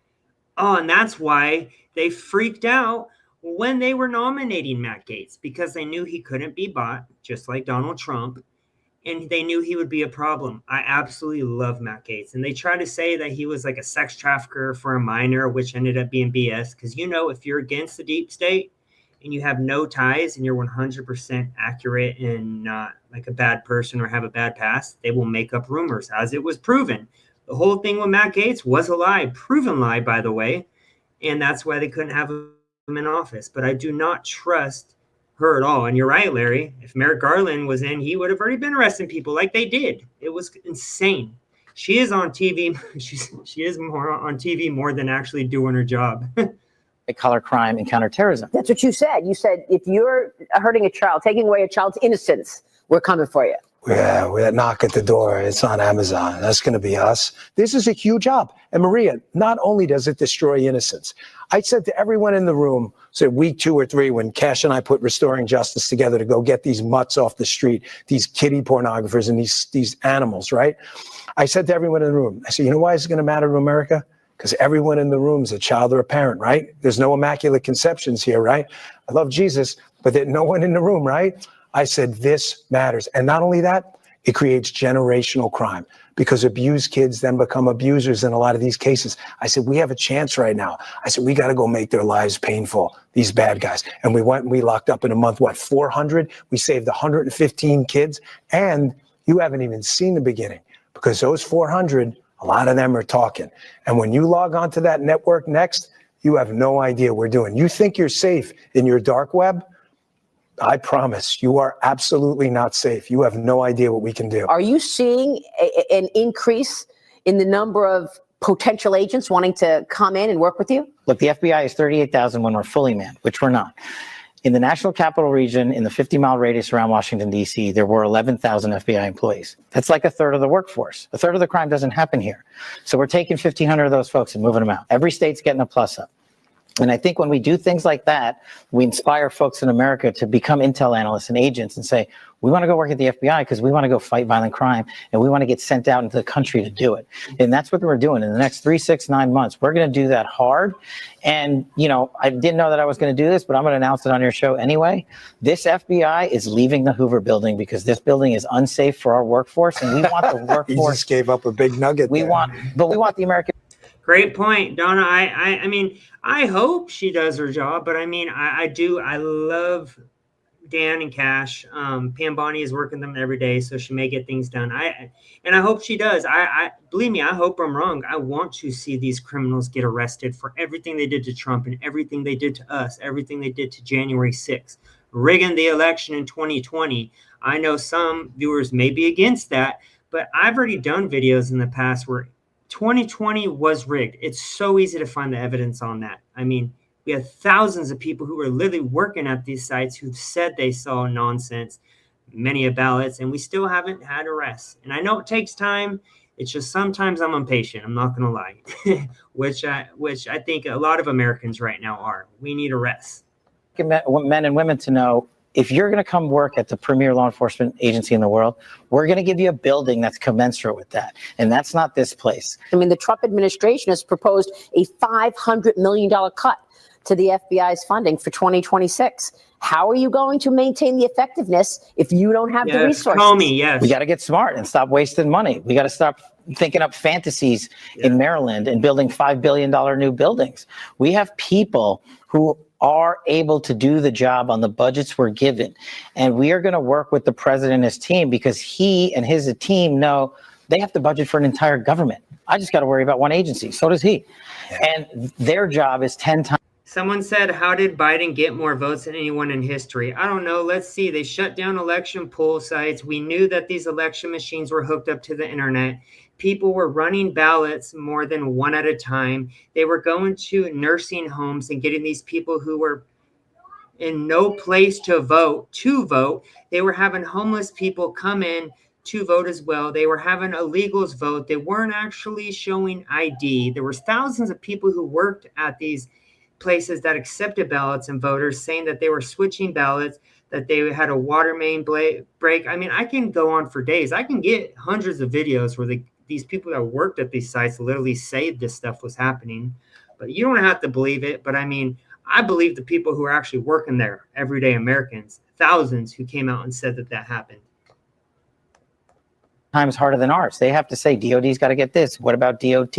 A: Oh, and that's why they freaked out when they were nominating Matt Gaetz, because they knew he couldn't be bought, just like Donald Trump, and they knew he would be a problem. I absolutely love Matt Gaetz. And they try to say that he was like a sex trafficker for a minor, which ended up being BS, because if you're against the deep state, and you have no ties and you're 100% accurate and not like a bad person or have a bad past, they will make up rumors, as it was proven. The whole thing with Matt Gaetz was a lie, proven lie, by the way. And that's why they couldn't have him in office. But I do not trust her at all. And you're right, Larry. If Merrick Garland was in, he would have already been arresting people like they did. It was insane. She is on TV. She is more on TV more than actually doing her job.
D: Collar crime and counterterrorism.
B: That's what you said. You said if you're hurting a child, taking away a child's innocence, we're coming for you.
E: Yeah, we knock at the door. It's on Amazon. That's going to be us. This is a huge job. And Maria, not only does it destroy innocence, I said to everyone in the room, say week 2 or 3, when Kash and I put Restoring Justice together to go get these mutts off the street, these kitty pornographers and these animals, right? I said to everyone in the room, I said, you know why it's going to matter to America? Because everyone in the room is a child or a parent, right? There's no immaculate conceptions here, right? I love Jesus, but there's no one in the room, right? I said, this matters. And not only that, it creates generational crime because abused kids then become abusers in a lot of these cases. I said, we have a chance right now. I said, we got to go make their lives painful, these bad guys. And we went and we locked up in a month, 400? We saved 115 kids. And you haven't even seen the beginning because those 400, a lot of them are talking. And when you log onto that network next, you have no idea what we're doing. You think you're safe in your dark web? I promise you are absolutely not safe. You have no idea what we can do.
B: Are you seeing an increase in the number of potential agents wanting to come in and work with you?
D: Look, the FBI is 38,000 when we're fully manned, which we're not. In the National Capital Region, in the 50-mile radius around Washington, D.C., there were 11,000 FBI employees. That's like a third of the workforce. A third of the crime doesn't happen here. So we're taking 1,500 of those folks and moving them out. Every state's getting a plus up. And I think when we do things like that, we inspire folks in America to become intel analysts and agents and say, we want to go work at the FBI because we want to go fight violent crime and we want to get sent out into the country to do it. And that's what we're doing in the next 3, 6, 9 months. We're going to do that hard. And, you know, I didn't know that I was going to do this, but I'm going to announce it on your show anyway. This FBI is leaving the Hoover building because this building is unsafe for our workforce. And we want the workforce.
E: You just gave up a big nugget.
D: We want the American.
A: Great point, Donna. I mean, I hope she does her job, but I mean, I love Dan and Kash. Pam Bonnie is working them every day, so she may get things done. I hope she does. I believe me, I hope I'm wrong. I want to see these criminals get arrested for everything they did to Trump and everything they did to us, everything they did to January 6th, rigging the election in 2020. I know some viewers may be against that, but I've already done videos in the past where 2020 was rigged. It's so easy to find the evidence on that. I mean, we have thousands of people who are literally working at these sites who've said they saw nonsense, many of ballots, and we still haven't had arrests. And I know it takes time. It's just sometimes I'm impatient. I'm not going to lie, which I think a lot of Americans right now are. We need arrests.
D: Men and women to know, if you're going to come work at the premier law enforcement agency in the world, we're going to give you a building that's commensurate with that. And that's not this place.
B: I mean, the Trump administration has proposed a $500 million cut to the FBI's funding for 2026. How are you going to maintain the effectiveness if you don't have the resources?
A: Comey, yes.
D: We got to get smart and stop wasting money. We got to stop thinking up fantasies in Maryland and building $5 billion new buildings. We have people who are able to do the job on the budgets we're given. And we are going to work with the president and his team because he and his team know they have to budget for an entire government. I just got to worry about one agency. So does he. And their job is 10 times.
A: Someone said, how did Biden get more votes than anyone in history? I don't know. Let's see. They shut down election poll sites. We knew that these election machines were hooked up to the internet. People were running ballots more than one at a time. They were going to nursing homes and getting these people who were in no place to vote. They were having homeless people come in to vote as well. They were having illegals vote. They weren't actually showing ID. There was thousands of people who worked at these places that accepted ballots and voters saying that they were switching ballots, that they had a water main break. I mean, I can go on for days. I can get hundreds of videos where these people that worked at these sites literally say this stuff was happening. But you don't have to believe it. But I mean, I believe the people who are actually working there, everyday Americans, thousands who came out and said that that happened.
D: Times harder than ours. They have to say DOD's got to get this. What about DOT?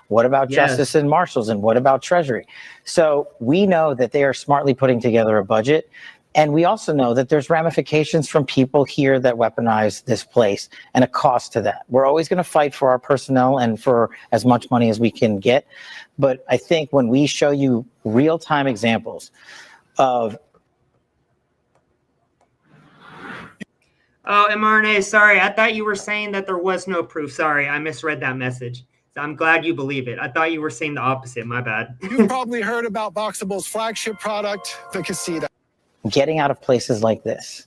D: What about Justice and Marshals? And what about Treasury? So we know that they are smartly putting together a budget. And we also know that there's ramifications from people here that weaponize this place and a cost to that. We're always going to fight for our personnel and for as much money as we can get. But I think when we show you real-time examples of
A: Oh, mRNA, sorry. I thought you were saying that there was no proof. Sorry, I misread that message. So I'm glad you believe it. I thought you were saying the opposite. My bad.
H: You've probably heard about Voxable's flagship product, the Casita.
D: Getting out of places like this,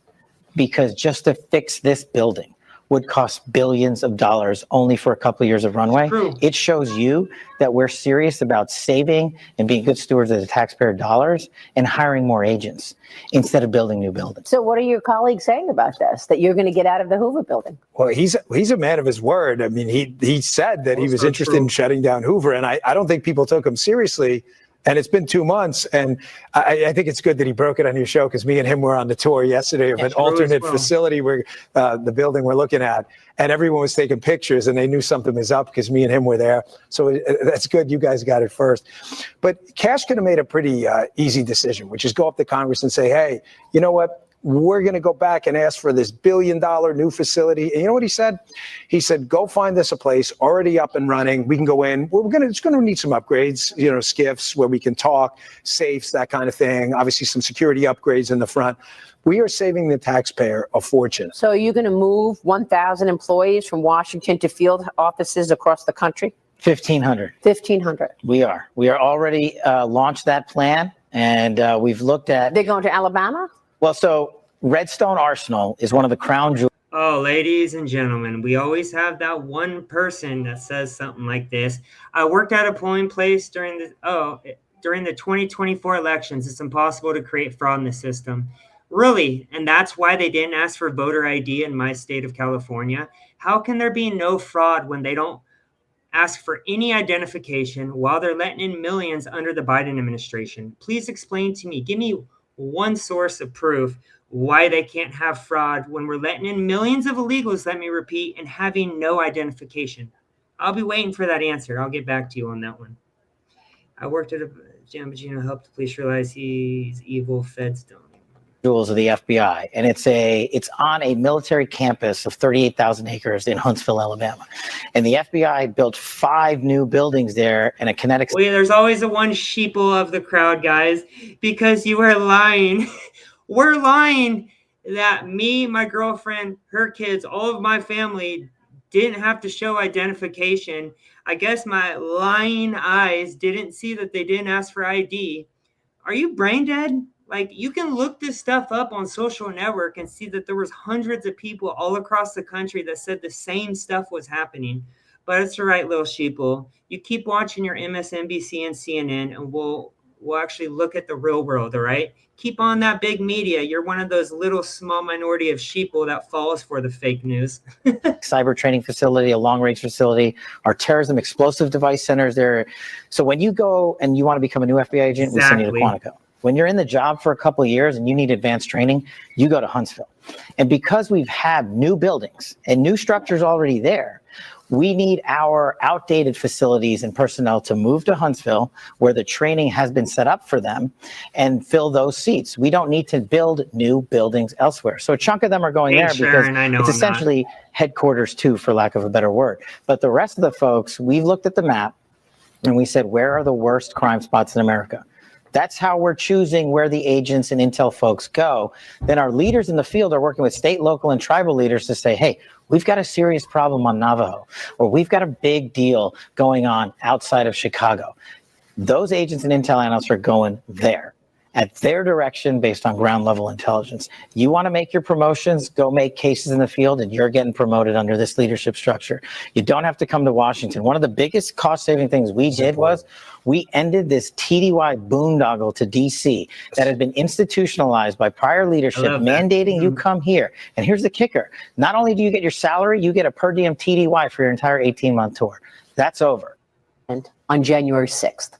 D: because just to fix this building would cost billions of dollars only for a couple of years of runway. It shows you that we're serious about saving and being good stewards of the taxpayer dollars and hiring more agents instead of building new buildings.
B: So what are your colleagues saying about this, that you're going to get out of the Hoover building?
E: Well, he's a man of his word. I mean, he said that he was interested in shutting down Hoover, and I don't think people took him seriously. And it's been 2 months, and I think it's good that he broke it on your show, because me and him were on the tour yesterday of an alternate facility where the building we're looking at, and everyone was taking pictures, and they knew something was up because me and him were there. So that's good. You guys got it first. But Kash could have made a pretty easy decision, which is go up to Congress and say, hey, you know what? We're going to go back and ask for this $1 billion new facility. And you know what he said? He said, go find us a place already up and running. We can go in. It's going to need some upgrades, skiffs where we can talk, safes, that kind of thing. Obviously, some security upgrades in the front. We are saving the taxpayer a fortune.
B: So are you going to move 1,000 employees from Washington to field offices across the country?
D: 1,500.
B: 1,500.
D: We are already launched that plan, and we've looked at.
B: They're going to Alabama?
D: Well, so Redstone Arsenal is one of the crown jewels.
A: Oh, ladies and gentlemen, we always have that one person that says something like this. I worked at a polling place during the, during the 2024 elections, it's impossible to create fraud in the system. Really, and that's why they didn't ask for voter ID in my state of California. How can there be no fraud when they don't ask for any identification while they're letting in millions under the Biden administration? Please explain to me, give me one source of proof why they can't have fraud when we're letting in millions of illegals, let me repeat, and having no identification. I'll be waiting for that answer. I'll get back to you on that one. I worked at a Bongino, helped the police realize he's evil. Feds don't.
D: Jewels of the FBI, and it's on a military campus of 38,000 acres in Huntsville, Alabama, and the FBI built 5 new buildings there and a kinetic.
A: Well, yeah, there's always the one sheeple of the crowd, guys, because you are lying. We're lying that me, my girlfriend, her kids, all of my family didn't have to show identification. I guess my lying eyes didn't see that they didn't ask for ID. Are you brain dead? Like, you can look this stuff up on social network and see that there was hundreds of people all across the country that said the same stuff was happening. But it's all right, little sheeple. You keep watching your MSNBC and CNN, and we'll actually look at the real world, all right? Keep on that big media. You're one of those little small minority of sheeple that falls for the fake news.
D: Cyber training facility, a long-range facility, our terrorism explosive device centers there. So when you go and you want to become a new FBI agent, we send you to Quantico. When you're in the job for a couple of years and you need advanced training, you go to Huntsville. And because we've had new buildings and new structures already there, we need our outdated facilities and personnel to move to Huntsville, where the training has been set up for them, and fill those seats. We don't need to build new buildings elsewhere. So a chunk of them are going there because it's essentially headquarters too, for lack of a better word. But the rest of the folks, we've looked at the map and we said, where are the worst crime spots in America? That's how we're choosing where the agents and intel folks go. Then our leaders in the field are working with state, local, and tribal leaders to say, hey, we've got a serious problem on Navajo, or we've got a big deal going on outside of Chicago. Those agents and intel analysts are going there at their direction based on ground level intelligence. You want to make your promotions, go make cases in the field, and you're getting promoted under this leadership structure. You don't have to come to Washington. One of the biggest cost saving things we did was we ended this TDY boondoggle to DC that had been institutionalized by prior leadership, mandating you come here. And here's the kicker. Not only do you get your salary, you get a per diem TDY for your entire 18-month tour. That's over.
B: And on January 6th.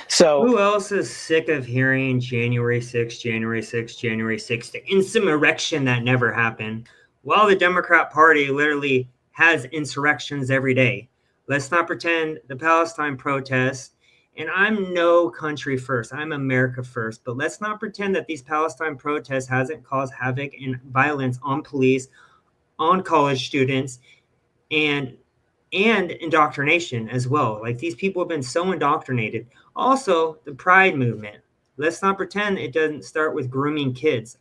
A: So who else is sick of hearing January 6th, January 6th, January 6th, the insurrection that never happened? Well, the Democrat Party literally has insurrections every day. Let's not pretend the Palestine protests, and I'm no country first, I'm America first, but let's not pretend that these Palestine protests hasn't caused havoc and violence on police, on college students, and indoctrination as well. Like, these people have been so indoctrinated. Also, the Pride movement. Let's not pretend it doesn't start with grooming kids.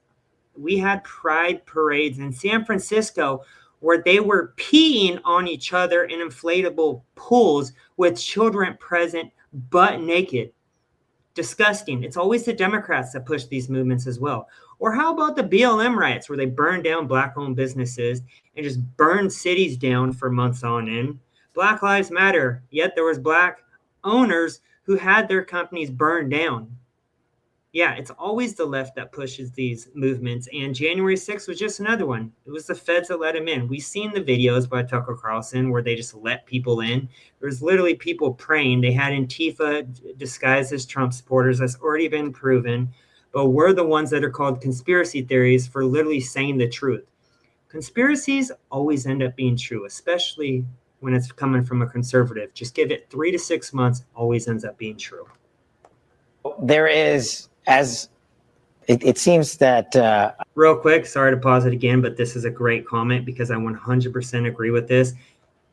A: We had Pride parades in San Francisco where they were peeing on each other in inflatable pools with children present, butt naked. Disgusting. It's always the Democrats that push these movements as well. Or how about the BLM riots where they burned down Black-owned businesses and just burned cities down for months on end? Black Lives Matter, yet there was Black owners who had their companies burned down. Yeah, it's always the left that pushes these movements, and January 6th was just another one. It was the feds that let him in. We've seen the videos by Tucker Carlson where they just let people in. There was literally people praying. They had Antifa disguised as Trump supporters. That's already been proven. But we're the ones that are called conspiracy theories for literally saying the truth. Conspiracies always end up being true, especially when it's coming from a conservative. Just give it 3 to 6 months, always ends up being true.
D: There is, as it seems that...
A: Real quick, sorry to pause it again, but this is a great comment because I 100% agree with this.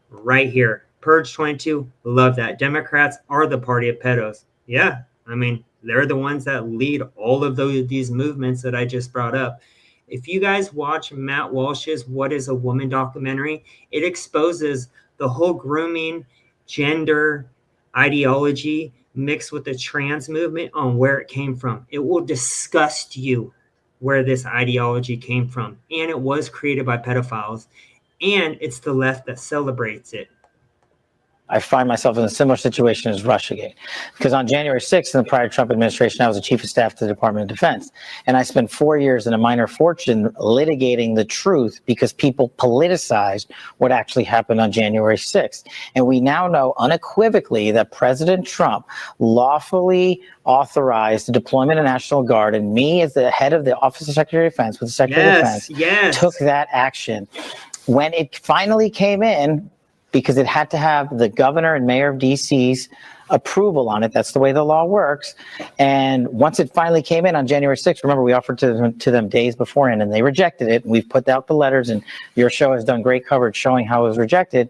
A: Right here, Purge 22, love that. Democrats are the party of pedos. Yeah, I mean, they're the ones that lead all of these movements that I just brought up. If you guys watch Matt Walsh's What is a Woman documentary, it exposes the whole grooming, gender, ideology mixed with the trans movement on where it came from. It will disgust you where this ideology came from. And it was created by pedophiles. And it's the left that celebrates it.
D: I find myself in a similar situation as Russiagate. Because on January 6th, in the prior Trump administration, I was the chief of staff to the Department of Defense. And I spent 4 years in a minor fortune litigating the truth because people politicized what actually happened on January 6th. And we now know unequivocally that President Trump lawfully authorized the deployment of National Guard, and me as the head of the Office of Secretary of Defense with the Secretary of Defense took that action. When it finally came in, because it had to have the governor and mayor of DC's approval on it. That's the way the law works. And once it finally came in on January 6th, remember, we offered to them days beforehand, and they rejected it. We've put out the letters, and your show has done great coverage showing how it was rejected.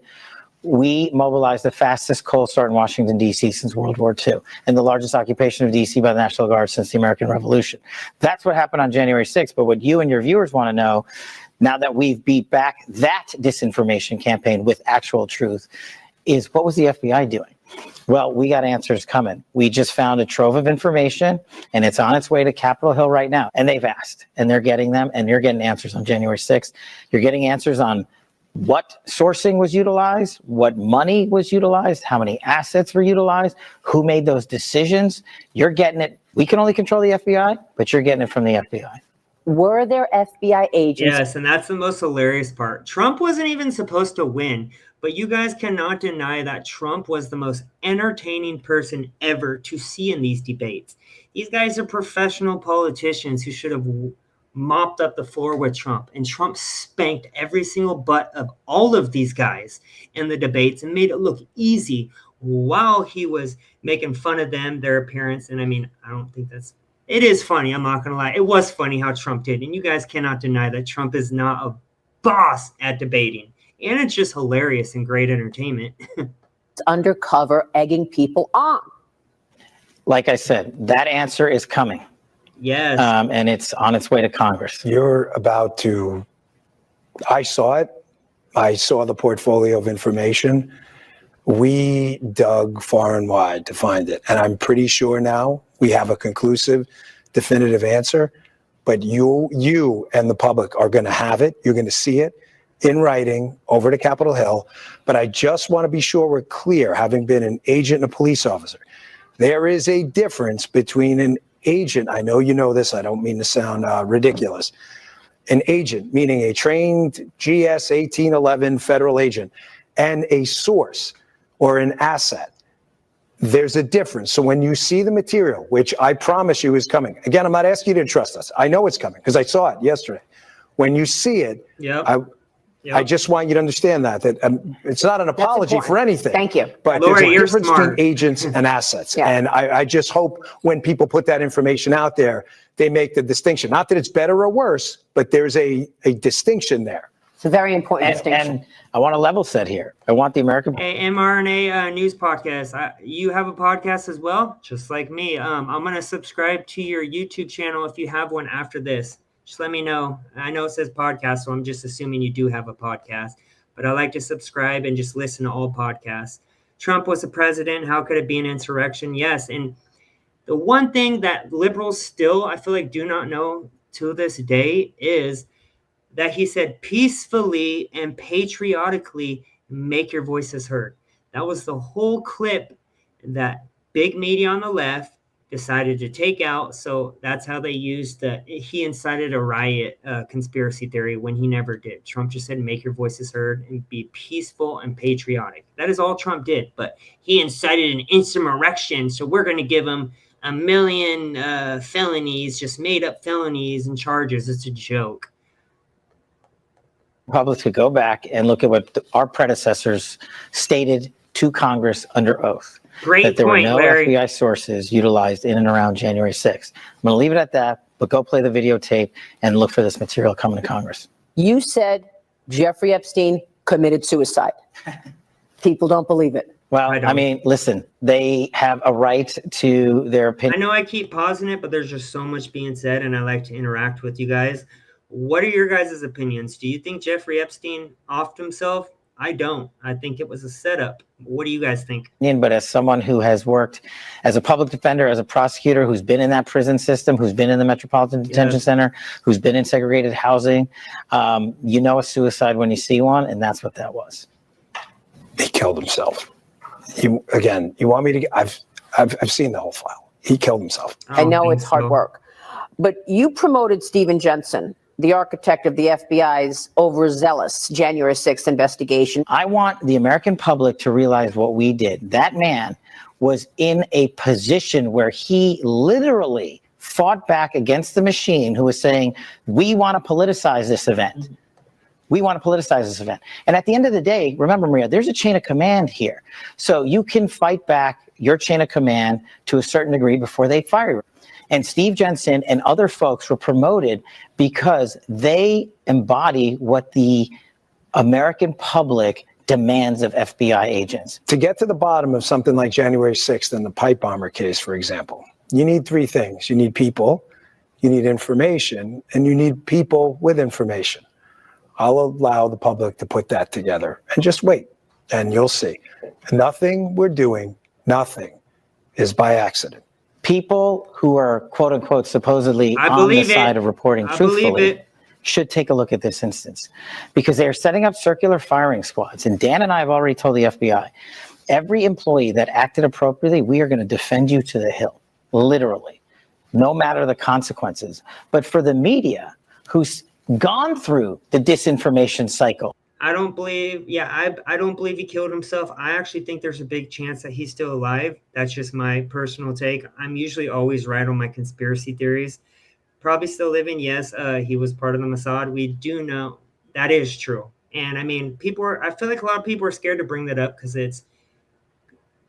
D: We mobilized the fastest cold start in Washington, D.C. since World War II, and the largest occupation of D.C. by the National Guard since the American Revolution. That's what happened on January 6th. But what you and your viewers want to know, now that we've beat back that disinformation campaign with actual truth, is what was the FBI doing? Well, we got answers coming. We just found a trove of information, and it's on its way to Capitol Hill right now. And they've asked, and they're getting them, and you're getting answers on January 6th. You're getting answers on what sourcing was utilized, what money was utilized, how many assets were utilized, who made those decisions. You're getting it. We can only control the FBI, but you're getting it from the FBI.
B: Were there FBI agents?
A: Yes, and that's the most hilarious part. Trump wasn't even supposed to win, but you guys cannot deny that Trump was the most entertaining person ever to see in these debates. These guys are professional politicians who should have mopped up the floor with Trump, and Trump spanked every single butt of all of these guys in the debates and made it look easy while he was making fun of them, their appearance. And I mean, I don't think it is funny. I'm not going to lie. It was funny how Trump did. And you guys cannot deny that Trump is not a boss at debating. And it's just hilarious and great entertainment.
B: Undercover egging people on.
D: Like I said, that answer is coming.
A: Yes.
D: And it's on its way to Congress.
E: You're about to, I saw it. I saw the portfolio of information. We dug far and wide to find it. And I'm pretty sure now we have a conclusive, definitive answer. But you and the public are going to have it. You're going to see it in writing over to Capitol Hill. But I just want to be sure we're clear, having been an agent and a police officer. There is a difference between an agent. I know you know this. I don't mean to sound ridiculous. An agent, meaning a trained GS 1811 federal agent, and a source or an asset. There's a difference. So when you see the material, which I promise you is coming, again, I'm not asking you to trust us. I know it's coming because I saw it yesterday. When you see it, I just want you to understand that it's not an apology for anything.
B: Thank you.
E: But
A: Lori,
E: there's a difference
A: smart.
E: between agents and assets.
B: Yeah.
E: And I just hope when people put that information out there, they make the distinction. Not that it's better or worse, but there's a distinction there.
B: It's a very important distinction.
D: And I want to level set here. I want the American...
A: Hey, mRNA News Podcast. You have a podcast as well, just like me. I'm going to subscribe to your YouTube channel if you have one after this. Just let me know. I know it says podcast, so I'm just assuming you do have a podcast. But I like to subscribe and just listen to all podcasts. Trump was the president. How could it be an insurrection? Yes. And the one thing that liberals still, I feel like, do not know to this day is that he said peacefully and patriotically make your voices heard. That was the whole clip that big media on the left decided to take out. So that's how they used he incited a riot conspiracy theory when he never did. Trump just said, make your voices heard and be peaceful and patriotic. That is all Trump did. But he incited an insurrection. So we're going to give him 1 million felonies, just made up felonies and charges. It's a joke.
D: Public to go back and look at what our predecessors stated to Congress under oath.
A: Great
D: that there
A: point,
D: were no
A: Larry.
D: FBI sources utilized in and around January 6th. I'm going to leave it at that, but go play the videotape and look for this material coming to Congress.
B: You said Jeffrey Epstein committed suicide. People don't believe it.
D: Well, I mean, listen, they have a right to their
A: I
D: opinion.
A: know I keep pausing it, but there's just so much being said, and I like to interact with you guys. What are your guys' opinions? Do you think Jeffrey Epstein offed himself? I don't. I think it was a setup. What do you guys think?
D: But as someone who has worked as a public defender, as a prosecutor, who's been in that prison system, who's been in the Metropolitan Detention Center, who's been in segregated housing, you know a suicide when you see one, and that's what that was.
E: He killed himself. You want me to get, I've seen the whole file. He killed himself.
B: I know it's hard work. But you promoted Stephen Jensen, the architect of the FBI's overzealous January 6th investigation.
D: I want the American public to realize what we did. That man was in a position where he literally fought back against the machine who was saying, we want to politicize this event. We want to politicize this event. And at the end of the day, remember, Maria, there's a chain of command here. So you can fight back your chain of command to a certain degree before they fire you. And Steve Jensen and other folks were promoted because they embody what the American public demands of FBI agents.
E: To get to the bottom of something like January 6th and the pipe bomber case, for example, you need three things. You need people, you need information, and you need people with information. I'll allow the public to put that together and just wait, and you'll see. Nothing we're doing, nothing is by accident.
D: People who are, quote unquote, supposedly on the side of reporting truthfully should take a look at this instance, because they are setting up circular firing squads. And Dan and I have already told the FBI, every employee that acted appropriately, we are going to defend you to the hill, literally, no matter the consequences. But for the media who's gone through the disinformation cycle,
A: I don't believe he killed himself. I actually think there's a big chance that he's still alive. That's just my personal take. I'm usually always right on my conspiracy theories. Probably still living. Yes, he was part of the Mossad. We do know that is true. And I mean, I feel like a lot of people are scared to bring that up because it's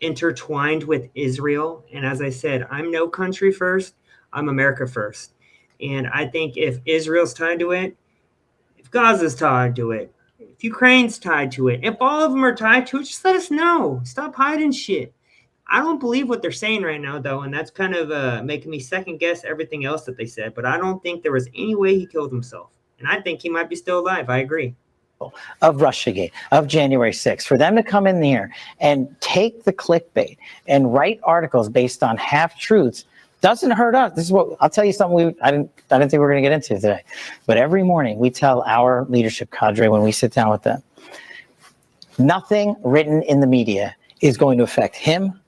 A: intertwined with Israel. And as I said, I'm no country first. I'm America first. And I think if Israel's tied to it, if Gaza's tied to it, if Ukraine's tied to it, if all of them are tied to it, just let us know. Stop hiding shit. I don't believe what they're saying right now, though, and that's kind of making me second guess everything else that they said. But I don't think there was any way he killed himself. And I think he might be still alive. I agree.
D: Of Russiagate, of January 6th, for them to come in there and take the clickbait and write articles based on half-truths doesn't hurt us. This is what I'll tell you something I didn't think we were going to get into today. But every morning we tell our leadership cadre when we sit down with them, nothing written in the media is going to affect him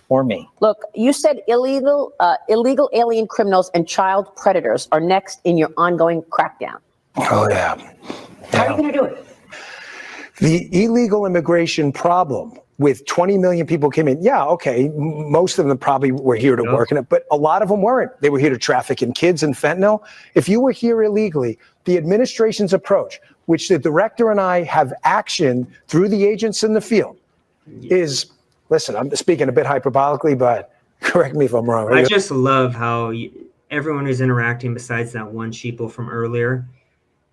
D: or me.
B: Look, you said illegal alien criminals and child predators are next in your ongoing crackdown.
E: Oh, yeah.
B: How are you going to do it?
E: The illegal immigration problem with 20 million people came in. Yeah, okay. Most of them probably were here to work in it, but a lot of them weren't. They were here to traffic in kids and fentanyl. If you were here illegally, the administration's approach, which the director and I have actioned through the agents in the field, is, listen, I'm speaking a bit hyperbolically, but correct me if I'm wrong.
A: I just love how everyone who's interacting besides that one sheeple from earlier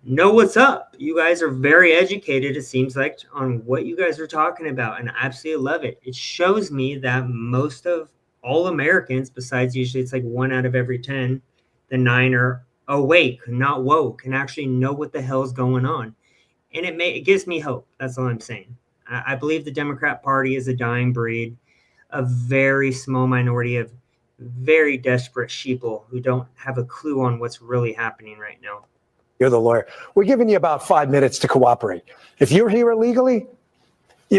A: know what's up. You guys are very educated, it seems like, on what you guys are talking about, and I absolutely love it. It shows me that most of all Americans, besides usually it's like 1 out of every 10, the 9 are awake, not woke, and actually know what the hell's going on. And it gives me hope. That's all I'm saying. I believe the Democrat Party is a dying breed, a very small minority of very desperate sheeple who don't have a clue on what's really happening right now.
E: You're the lawyer. We're giving you about 5 minutes to cooperate. If you're here illegally,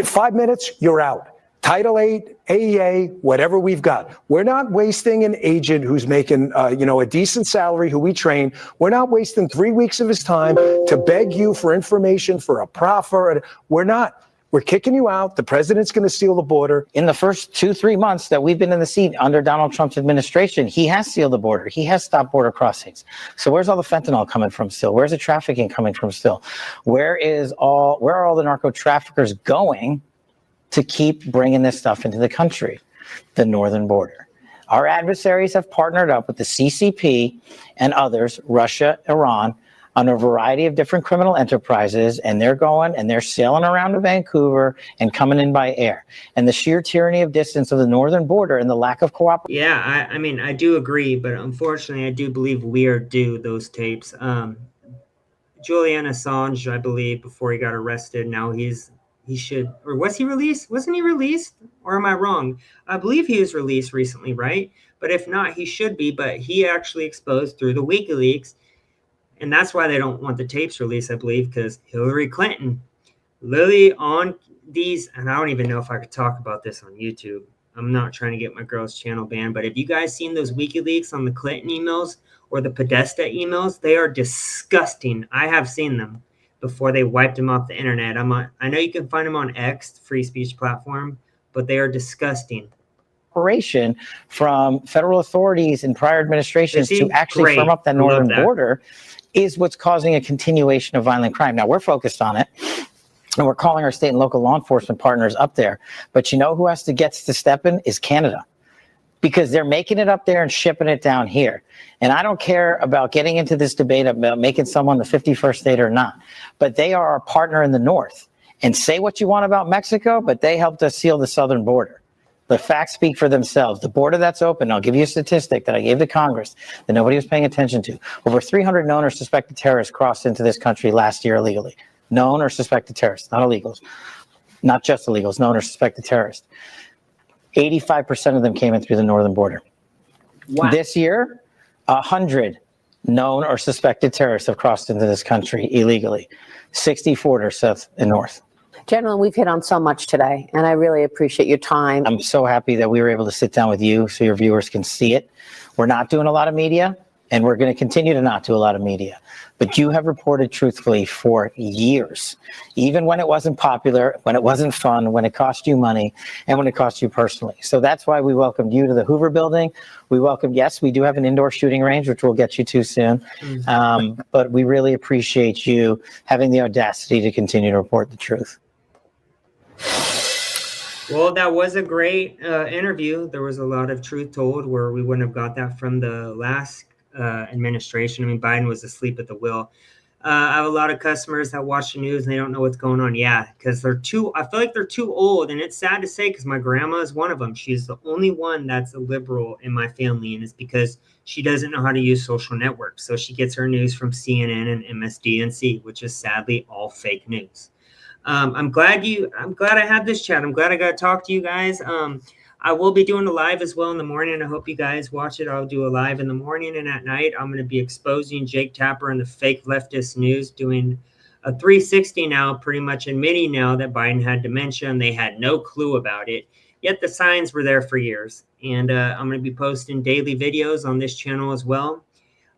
E: 5 minutes, you're out. Title 8, AEA, whatever we've got. We're not wasting an agent who's making, a decent salary, who we train. We're not wasting 3 weeks of his time to beg you for information for a proffer. We're not. We're kicking you out. The president's going to seal the border.
D: In the first 2-3 months that we've been in the seat under Donald Trump's administration, he has sealed the border. He has stopped border crossings. So where's all the fentanyl coming from still? Where's the trafficking coming from still? Where are all the narco traffickers going to keep bringing this stuff into the country? The northern border. Our adversaries have partnered up with the CCP and others, Russia, Iran, on a variety of different criminal enterprises, and they're sailing around to Vancouver and coming in by air. And the sheer tyranny of distance of the northern border and the lack of cooperation.
A: Yeah, I mean, I do agree, but unfortunately, I do believe we are due those tapes. Julian Assange, I believe, before he got arrested, now he should, or was he released? Wasn't he released? Or am I wrong? I believe he was released recently, right? But if not, he should be, but he actually exposed through the WikiLeaks. And that's why they don't want the tapes released, I believe, because Hillary Clinton Lily on these, and I don't even know if I could talk about this on YouTube. I'm not trying to get my girl's channel banned, but have you guys seen those WikiLeaks on the Clinton emails or the Podesta emails? They are disgusting. I have seen them before they wiped them off the internet. I know you can find them on X, free speech platform, but they are disgusting.
D: Operation from federal authorities in prior administrations to actually firm up that northern border is what's causing a continuation of violent crime. Now, we're focused on it, and we're calling our state and local law enforcement partners up there. But you know who gets to step in is Canada, because they're making it up there and shipping it down here. And I don't care about getting into this debate about making someone the 51st state or not, but they are our partner in the north. And say what you want about Mexico, but they helped us seal the southern border. The facts speak for themselves. The border that's open, I'll give you a statistic that I gave to Congress that nobody was paying attention to. Over 300 known or suspected terrorists crossed into this country last year illegally. Known or suspected terrorists, not illegals. Not just illegals, known or suspected terrorists. 85% of them came in through the northern border. Wow. This year, 100 known or suspected terrorists have crossed into this country illegally. 64 south and north.
B: Gentlemen, we've hit on so much today, and I really appreciate your time.
D: I'm so happy that we were able to sit down with you so your viewers can see it. We're not doing a lot of media, and we're going to continue to not do a lot of media. But you have reported truthfully for years, even when it wasn't popular, when it wasn't fun, when it cost you money, and when it cost you personally. So that's why we welcomed you to the Hoover Building. We welcome, yes, we do have an indoor shooting range, which we'll get you to soon. But we really appreciate you having the audacity to continue to report the truth.
A: Well, that was a great interview. There was a lot of truth told where we wouldn't have got that from the last administration. I mean, Biden was asleep at the wheel. I have a lot of customers that watch the news and they don't know what's going on. Yeah, because I feel like they're too old. And it's sad to say because my grandma is one of them. She's the only one that's a liberal in my family. And it's because she doesn't know how to use social networks. So she gets her news from CNN and MSDNC, which is sadly all fake news. I'm glad I had this chat. I'm glad I got to talk to you guys. I will be doing a live as well in the morning. I hope you guys watch it. I'll do a live in the morning, and at night I'm going to be exposing Jake Tapper and the fake leftist news, doing a 360 now, pretty much admitting now that Biden had dementia and they had no clue about it. Yet the signs were there for years. And I'm going to be posting daily videos on this channel as well.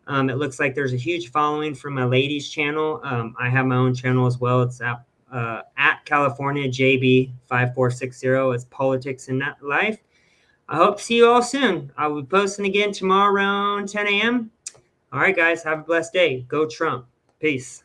A: It looks like there's a huge following from my ladies channel. I have my own channel as well. It's at California JB 5460. It's Politics and Life. I hope to see you all soon. I'll be posting again tomorrow around 10 a.m. All right, guys, have a blessed day. Go Trump. Peace.